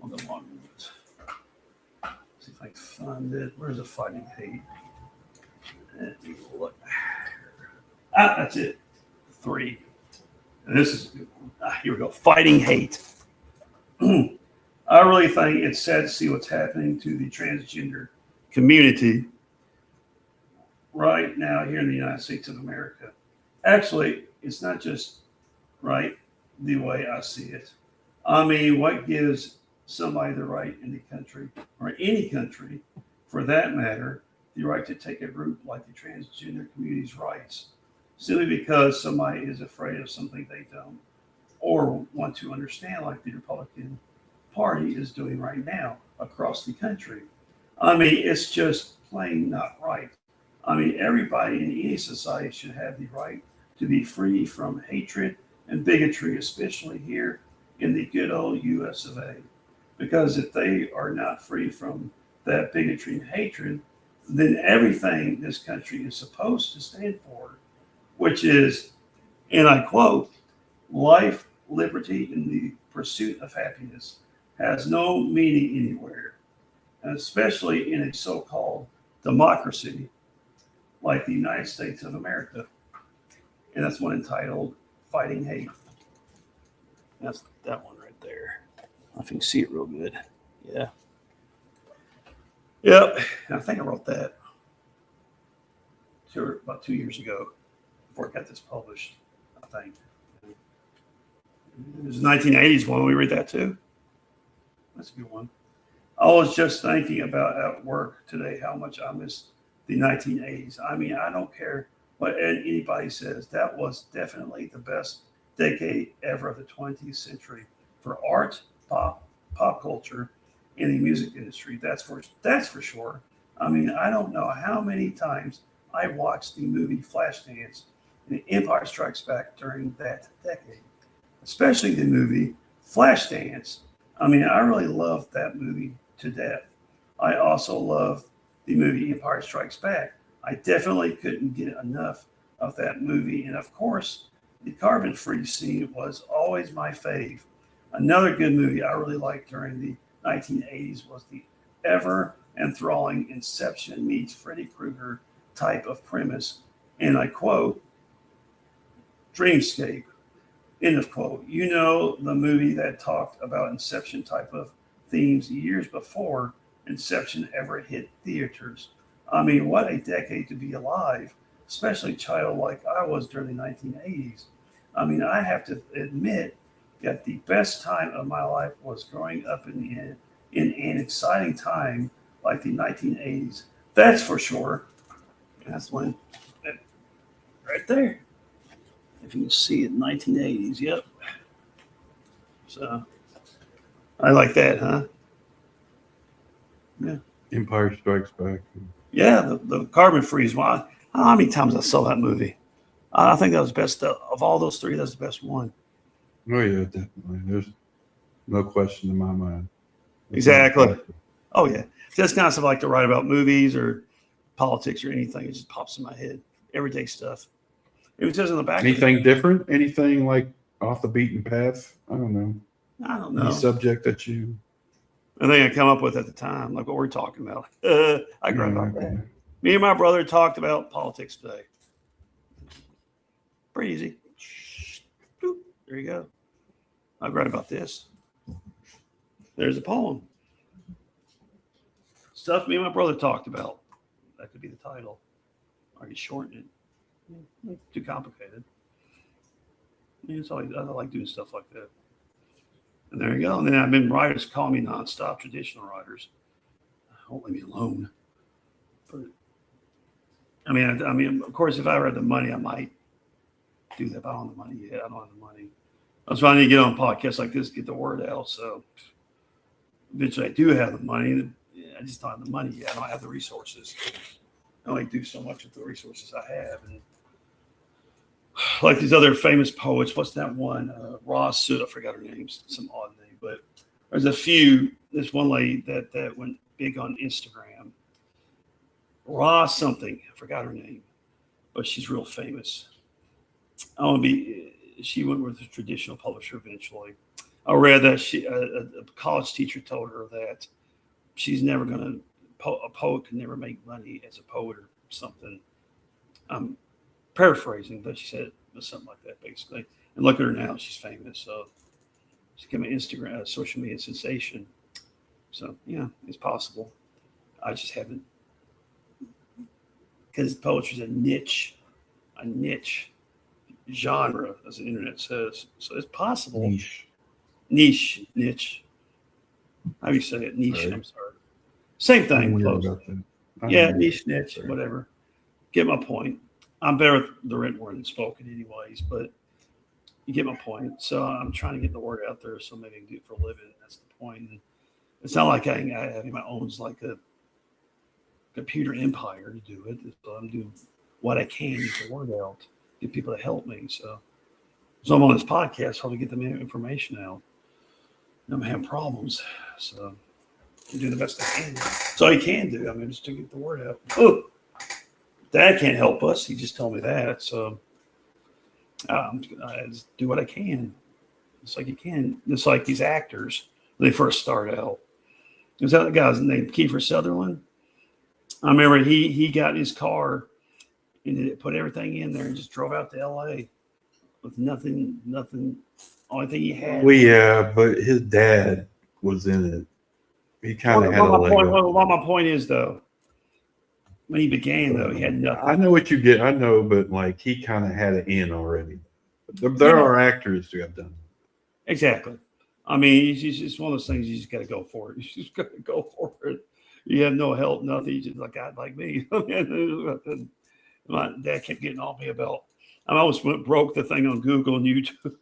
On the long ones. See if I can find it. Where's the fighting hate? Let me look. That's it. 3. And this is a good one. Here we go. Fighting hate. I really think it's sad to see what's happening to the transgender community right now here in the United States of America. Actually, it's not just right the way I see it. I mean, what gives somebody the right in the country, or any country for that matter, the right to take a route like the transgender community's rights, simply because somebody is afraid of something they don't, or want to understand like the Republican Party is doing right now across the country. I mean, it's just plain not right. I mean, everybody in any society should have the right to be free from hatred and bigotry, especially here in the good old US of A. Because if they are not free from that bigotry and hatred, then everything this country is supposed to stand for, which is, and I quote, life, liberty, and the pursuit of happiness, has no meaning anywhere, and especially in a so-called democracy like the United States of America. And that's one entitled Fighting Hate. That's that one right there. I don't know if you can see it real good. Yeah. Yep. And I think I wrote that about 2 years ago before I got this published, I think. It was the 1980s one. We read that too. That's a good one. I was just thinking about at work today how much I miss the 1980s. I mean, I don't care what anybody says. That was definitely the best decade ever of the 20th century for art, pop culture, and the music industry. That's for sure. I mean, I don't know how many times I watched the movie Flashdance and The Empire Strikes Back during that decade, especially the movie Flashdance. I mean, I really loved that movie to death. I also love the movie Empire Strikes Back. I definitely couldn't get enough of that movie. And of course, the carbon free scene was always my fave. Another good movie I really liked during the 1980s was the ever enthralling Inception meets Freddy Krueger type of premise. And I quote, Dreamscape, end of quote. You know, the movie that talked about Inception type of themes years before Inception ever hit theaters. I mean, what a decade to be alive, especially a child like I was during the 1980s. I mean, I have to admit that the best time of my life was growing up in an exciting time like the 1980s. That's for sure. That's when, right there. If you can see it, 1980s. Yep. So I like that, huh? Yeah. Empire Strikes Back. Yeah, the carbon freeze one. How many times I saw that movie? I think that was best of all those three. That's the best one. Oh yeah, definitely. There's no question in my mind. Exactly. Oh yeah, that's kind of stuff I like to write about movies or politics or anything. It just pops in my head. Everyday stuff. It was just in the back. Anything different? Anything like off the beaten path? I don't know. I don't Any know. subject that you? I think I come up with at the time, like what we're talking about. I write about that. Me and my brother talked about politics today. Pretty easy. Boop. There you go. I write about this. There's a poem. Stuff me and my brother talked about. That could be the title. Or you shorten it. Too complicated. It's always, I like doing stuff like that. And there you go. And then I've been writers call me nonstop, traditional writers. Won't leave me alone. But I mean, of course, if I had the money, I might do that. But I don't have the money yet. I don't have the money. That's why I need to get on podcasts like this, get the word out. So eventually I do have the money. I just don't have the money yet. I don't have the resources. I only do so much with the resources I have. And like these other famous poets, what's that one? Ross, I forgot her name, some odd name, but there's a few. There's one lady that went big on Instagram. Ross something, I forgot her name, but she's real famous. She went with a traditional publisher eventually. I read that a college teacher told her that she's never going to, a poet can never make money as a poet or something. I'm paraphrasing, but she said it was something like that basically. And look at her now, she's famous. So she's become an Instagram, social media sensation. So yeah, it's possible. I just haven't, because poetry is a niche genre, as the internet says. So it's possible. Niche. How do you say it? Niche. Right. I'm sorry. Same thing. Yeah, niche, whatever. Get my point. I'm better with the written word than spoken, anyways. But you get my point. So I'm trying to get the word out there, so maybe I can do it for a living. That's the point. And it's not like I have my own like a computer empire to do it. So I'm doing what I can to get the word out, get people to help me. So I'm on this podcast, how to get the information out. I'm having problems, so I'm doing the best I can. That's all you can do. I mean, just to get the word out. Oh, Dad can't help us. He just told me that. So I just do what I can. It's like you can. It's like these actors when they first start out. Is that the guy's name? Kiefer Sutherland. I remember he got in his car and put everything in there and just drove out to L.A. with nothing. Only thing he had. Well, yeah, but his dad was in it. He kind of had a leg up. What my point is, though, when he began, though, he had nothing. I know what you get. I know, but like he kind of had an in already. There are actors who have done it. Exactly. I mean, it's just one of those things you just got to go for it. You just got to go for it. You have no help, nothing. You just like a guy like me. My dad kept getting on me about. I almost broke the thing on Google and YouTube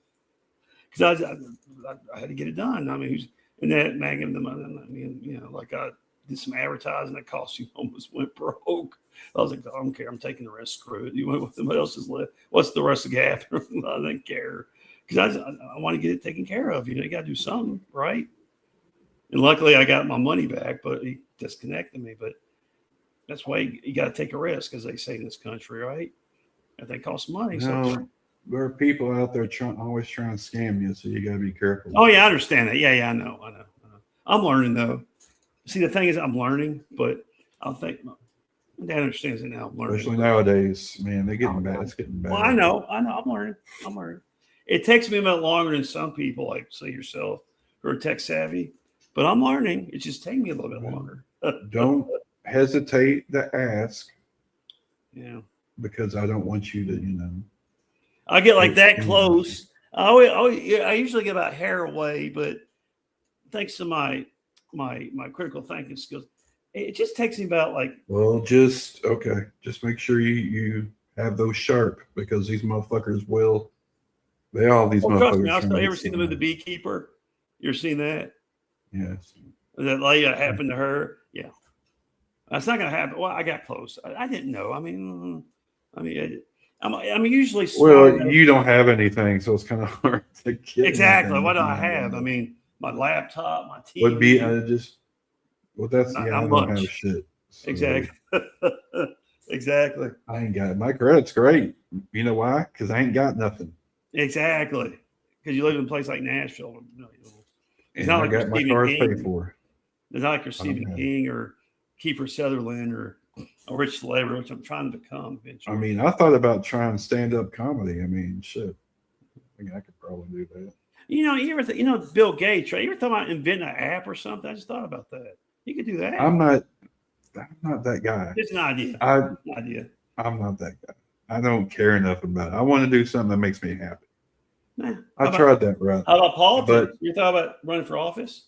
because I had to get it done. I mean, and that magnum the money. I mean, like I did some advertising that cost you almost went broke. I was like, I don't care. I'm taking the rest. Screw it. You went with somebody else's list. What's the rest of the gap? I didn't care because I want to get it taken care of. You got to do something, right? And luckily, I got my money back. But disconnected me. But that's why you got to take a risk, as they say in this country, right? If they cost money. No, there are people out there always trying to scam you, so you got to be careful. Oh yeah, I understand that. Yeah, I know. I'm learning though. See, the thing is, I'm learning, but I think my dad understands it now. I'm learning. Especially nowadays, man, they're getting bad. It's getting bad. Well, I know. I'm learning. It takes me a bit longer than some people, like say yourself, who are tech savvy. But I'm learning. It's just taking me a little bit longer. Don't hesitate to ask. Yeah. Because I don't want you to, I get like that close. I usually get about hair away, but thanks to my critical thinking skills, it just takes me about like. Well, just make sure you have those sharp, because these motherfuckers will. They all these motherfuckers. Trust me, I'll still ever seen the movie The Beekeeper? You ever seen that? Yes. That lady happened to her. Yeah, that's not going to happen. Well, I got close. I didn't know. I'm usually smart. Well, you don't have anything, so it's kind of hard to get. Exactly. What do I have? I mean, my laptop, my TV. Would be that's I don't have shit. So. Exactly. Exactly. I ain't got it. My credit's great. You know why? Because I ain't got nothing. Exactly. Because you live in a place like Nashville. It's not like I got my cars paid for. It's not like you're Stephen King or Kiefer Sutherland or a rich celebrity, which I'm trying to become eventually. I mean, I thought about trying stand-up comedy. I mean, shit. I think I could probably do that. You ever Bill Gates, right? You ever thought about inventing an app or something? I just thought about that. You could do that. I'm not that guy. It's an idea. I'm not that guy. I don't care enough about it. I want to do something that makes me happy. Nah, I tried that route. How about politics? You thought about running for office?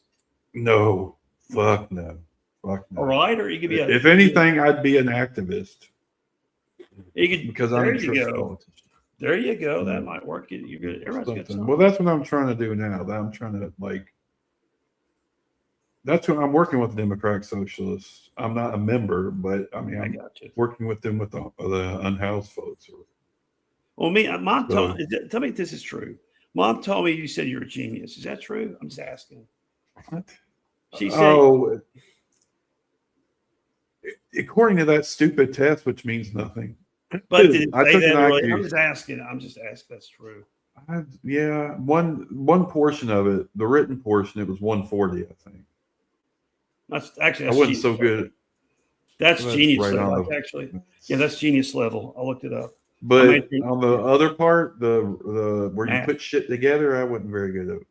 No. Fuck no. All right, or you could be if anything, I'd be an activist. You could, because I'm a politician. There you go. That might work. You good. Everybody's good. Well, that's what I'm trying to do now. That I'm trying to that's what I'm working with the Democratic Socialists. I'm not a member, but I mean, I'm working with them with the unhoused folks. Well, Mom told me, tell me if this is true. Mom told me you said you're a genius. Is that true? I'm just asking. What? She said, according to that stupid test, which means nothing. But did it say that really? I'm just asking. That's true. One portion of it, the written portion, it was 140, I think. That's I wasn't so good. That's genius level, actually. Yeah, that's genius level. I looked it up. But on the other part, the where you put shit together, I wasn't very good at it.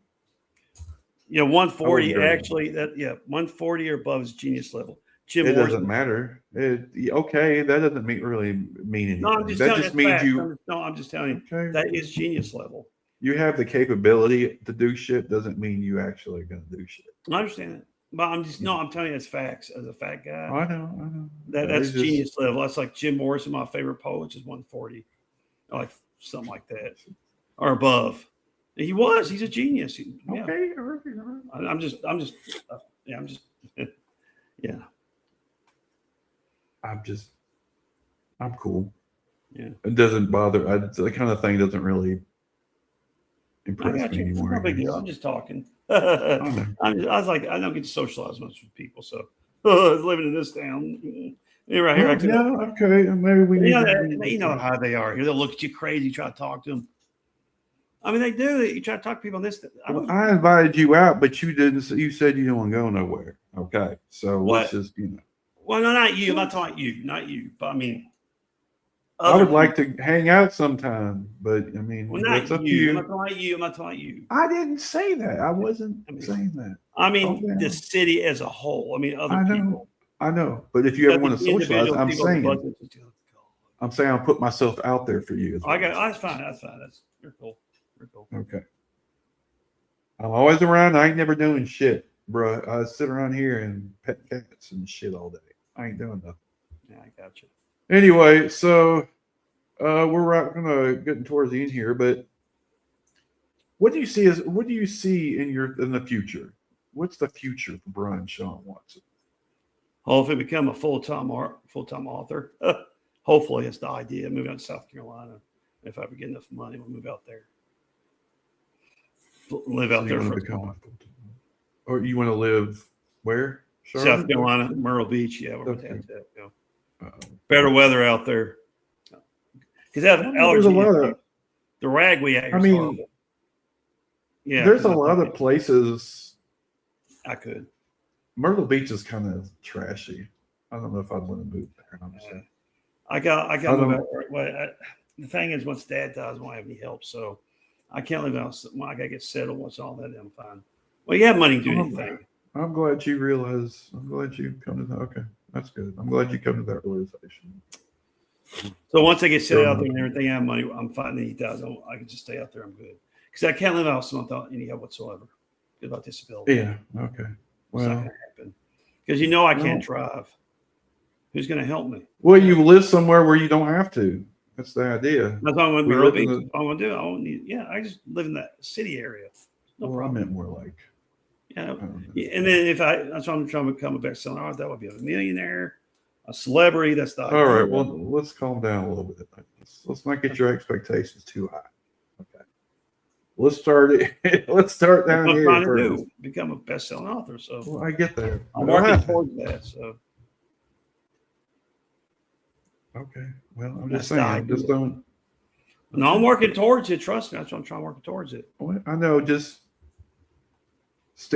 140 actually. 140 or above is genius level. It doesn't matter. That doesn't really mean anything. No, that just means you. I'm just telling you that is genius level. You have the capability to do shit. Doesn't mean you actually gonna do shit. I understand that, but I'm telling you it's facts. As a fact guy, I know. That's genius level. That's like Jim Morrison, my favorite poet, which is 140, like something like that, or above. He's a genius. Okay. I'm just yeah. I'm cool. Yeah. It doesn't bother. The kind of thing doesn't really impress me anymore. No big deal. I'm just talking. I was like, I don't get to socialize much with people, so living in this town. Right here. Okay. Maybe we need. You know how they are. They'll look at you crazy. Try to talk to them. I mean, they do. You try to talk to people on this. I invited you out, but you didn't. You said you don't want to go nowhere. Okay, so let's just Well, no, not you. I'm not talking you. Not you. But I mean, I would like to hang out sometime, but I mean, that's up to you. I'm not talking you. I didn't say that. I wasn't saying that. I mean, the city as a whole. I mean, other people. I know, but if you ever want to socialize, I'm saying I'll put myself out there for you. That's fine. You're cool. Okay. I'm always around. I ain't never doing shit, bro. I sit around here and pet cats and shit all day. I ain't doing nothing. Yeah, I got you. Anyway, so we're gonna getting towards the end here, but what do you see in the future? What's the future for Brian Sean Watson? Hopefully become a full-time author. Hopefully it's the idea. Move out to South Carolina. If I ever get enough money, we'll move out there. Live out there for or you want to live where? South Carolina, Myrtle Beach. Yeah, where my dad's at. Yeah. Uh, Better weather out there. Because that there's a allergy, lot of. the ragweed out here I is mean, horrible. Yeah, there's a lot of places. I could. Myrtle Beach is kind of trashy. I don't know if I'd want to move there. Honestly. I got I to move don't- out. Well, the thing is, once Dad dies, I won't have any help, so I can't live out. Well, I got to get settled. Once all that, I'm fine. Well, you have money to do anything. I'm glad you realize. I'm glad you come to that. Okay, that's good. I'm glad you come to that realization. So once I get settled out there and everything, I have money. I'm fine. And he dies. I can just stay out there. I'm good because I can't live out without any help whatsoever. About disability. Yeah. Okay. Well, it's not going to happen because I can't drive. Who's going to help me? Well, you live somewhere where you don't have to. That's the idea. That's all I want to do. I want to do. I don't need. Yeah, I just live in that city area. No problem. I meant more like. Yeah. And then that's why I'm trying to become a best-selling author. That would be a millionaire, a celebrity. That's the idea. All right. Well, let's calm down a little bit. Let's not get your expectations too high. Okay. Let's start it. Let's start down here. I'm trying to become a best-selling author. So well, I get that. I'm working towards that. So. Okay. Well, I'm just saying. Just don't. No, I'm working towards it. Trust me. That's what I'm trying to work towards it. Well, I know. Just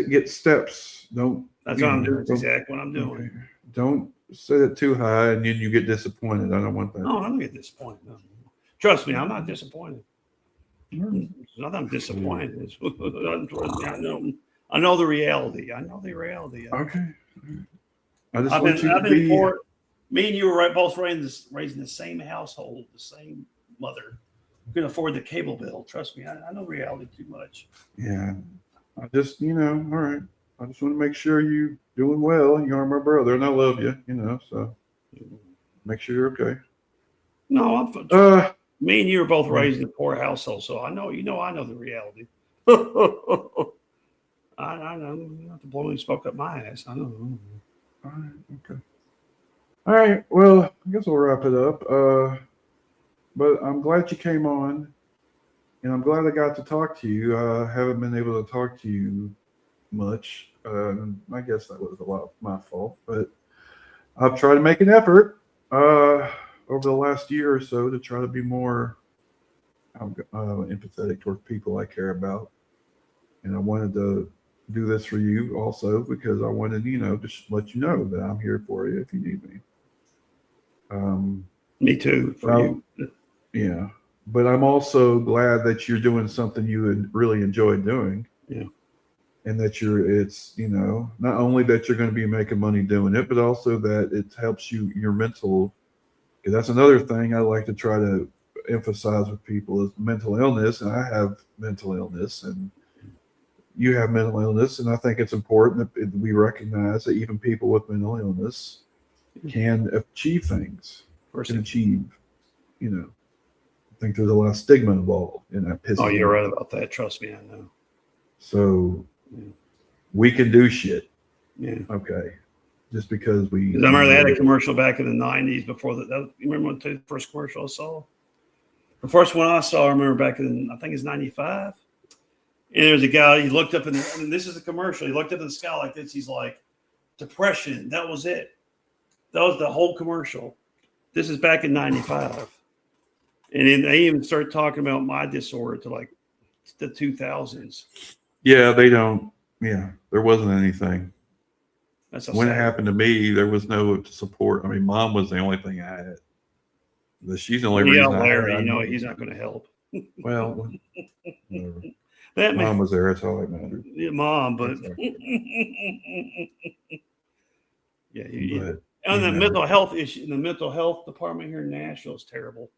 get steps. Don't. That's what I'm doing. That's exactly what I'm doing. Okay. Don't set it too high, and then you get disappointed. I don't want that. No, I don't get disappointed. No. Trust me, I'm not disappointed. It's not that I'm disappointed. I know the reality. I know the reality. Okay. I just want you to be. Me and you were both raised in the same household, the same mother. Can afford the cable bill. Trust me, I know reality too much. Yeah. I just, all right. I just want to make sure you're doing well. You are my brother, and I love you, so make sure you're okay. No, me and you were both raised in a poor household, so I know, I know the reality. I know, not the boy who spoke up my ass. I know. All right, okay. All right, well, I guess we'll wrap it up. But I'm glad you came on, and I'm glad I got to talk to you. I haven't been able to talk to you much. I guess that was a lot of my fault, but I've tried to make an effort over the last year or so to try to be more empathetic towards people I care about. And I wanted to do this for you also because I wanted, just let you know that I'm here for you if you need me. Me too. For you. Yeah. But I'm also glad that you're doing something you would really enjoy doing. Yeah. And that it's not only that you're going to be making money doing it, but also that it helps your mental. Because that's another thing I like to try to emphasize with people is mental illness. And I have mental illness and you have mental illness. And I think it's important that we recognize that even people with mental illness can achieve things. Can achieve, I think there's a lot of stigma involved in that. Oh, you're right about that. Trust me, I know. So we can do shit. Yeah. Okay. Just because we. I remember they had a commercial back in the 90s before that. You remember the first commercial I saw? The first one I saw, I remember back in, I think it's 95. And there's a guy, he looked up this is a commercial. He looked up in the sky like this. He's like, depression. That was it. That was the whole commercial. This is back in 95. And then they even started talking about my disorder to like the 2000s. Yeah, they don't. Yeah, there wasn't anything. When it happened to me, there was no support. I mean, Mom was the only thing I had. She's the only reason Larry, he's not going to help. Well, whatever. Mom was there. That's all that mattered. Yeah, Mom, but yeah. And the mental health issue in the mental health department here in Nashville is terrible.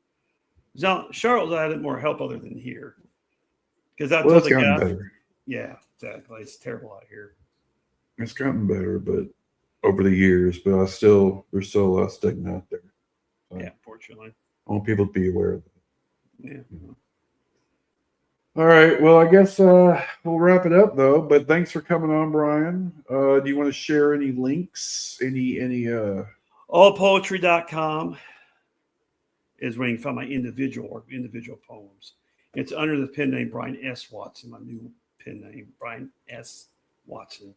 Now, Charlotte's had more help other than here. Because I told the guy, better. Yeah, exactly. It's terrible out here. It's gotten better, but over the years, but there's still a lot of stigma out there. So yeah, fortunately. I want people to be aware of that. Yeah. All right. Well, I guess we'll wrap it up though. But thanks for coming on, Brian. Do you want to share any links? Any Allpoetry.com is where you can find my individual poems. It's under the pen name Brian S. Watson, my new pen name, Brian S. Watson.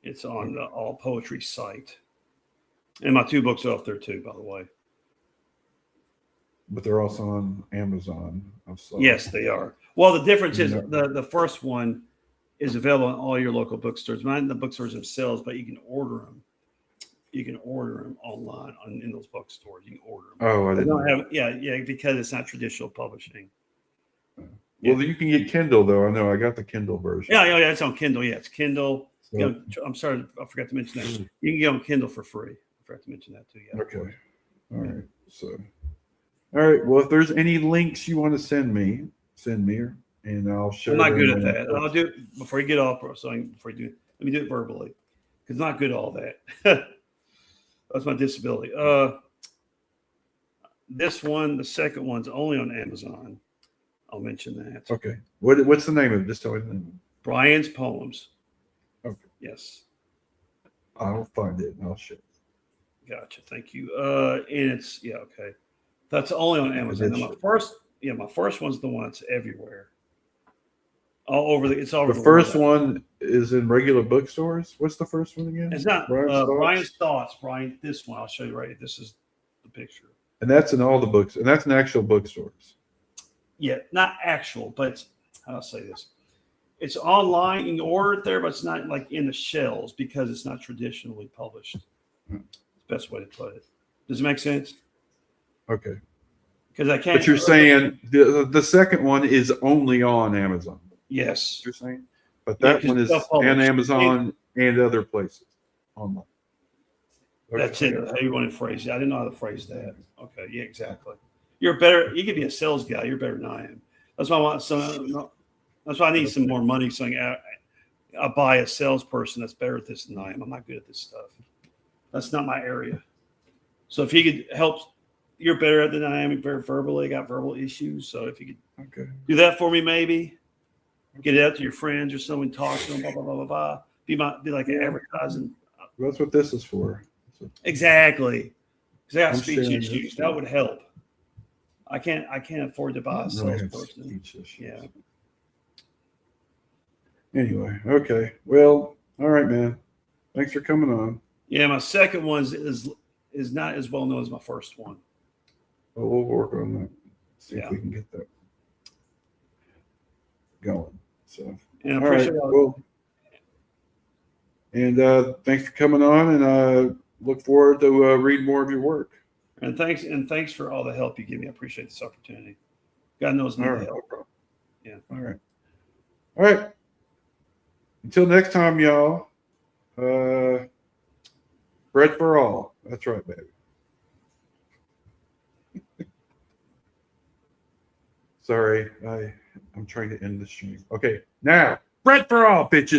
It's on the All Poetry site. And my 2 books are up there too, by the way. But they're also on Amazon. Yes, they are. Well, the difference is Yeah. the first one is available in all your local bookstores, not in the bookstores themselves, but you can order them. You can order them online in those bookstores. You can order them. Oh, I They didn't don't know. have, yeah, because it's not traditional publishing. Well, you can get Kindle though. I know. I got the Kindle version. Yeah, it's on Kindle. Yeah, it's Kindle. So, I'm sorry, I forgot to mention that. You can get on Kindle for free. I forgot to mention that too. Yeah. okay. All right. So, all right. Well, if there's any links you want to send me, and I'll share. I'm not good them at on that. I'll do it before you get off. Before you do, let me do it verbally because I'm not good at all that. That's my disability. This one, the second one's only on Amazon. I'll mention that. Okay. What's the name of it? Just tell me the name. Brian's Poems. Okay. Yes. I'll find it and I'll share. Gotcha. Thank you. And it's okay. That's only on Amazon. Now, my first one's the one that's everywhere. It's all over The the first world. one is in regular bookstores. What's the first one again? It's not Brian's Thoughts? Brian, this one, I'll show you right. This is the picture. And that's in all the books, and that's in actual bookstores. Yeah, not actual, but how do I say this? It's online. You can order it there, but it's not like in the shelves because it's not traditionally published. It's the best way to put it. Does it make sense? Okay. Because I can't. But you're saying the second one is only on Amazon. Yes. You're saying, but that one is on Amazon and other places online. Okay. That's it. How you want to phrase it? I didn't know how to phrase that. Okay. Yeah. Exactly. You're better. You could be a sales guy. You're better than I am. That's why I want some. That's why I need some more money. So I buy a salesperson that's better at this than I am. I'm not good at this stuff. That's not my area. So if you could help, you're better than I am. Very verbally, I got verbal issues. So if you could do that for me, maybe get it out to your friends or someone, talk to them, blah blah blah blah blah. Be like an advertising. Well, that's what this is for. Exactly. Because I got I'm speech sharing issues. this That too. would help. I can't afford to buy a salesperson. Yeah. Anyway, okay. Well, all right, man. Thanks for coming on. Yeah, my second one is not as well known as my first one. Well, we'll work on that. See if we can get that going. So, and I all right. Well, and thanks for coming on, and I look forward to read more of your work. And thanks for all the help you give me. I appreciate this opportunity. God knows me to help. No yeah. All right. All right. Until next time, y'all. Bread for all. That's right, baby. Sorry, I'm trying to end the stream. Okay, now bread for all, bitches.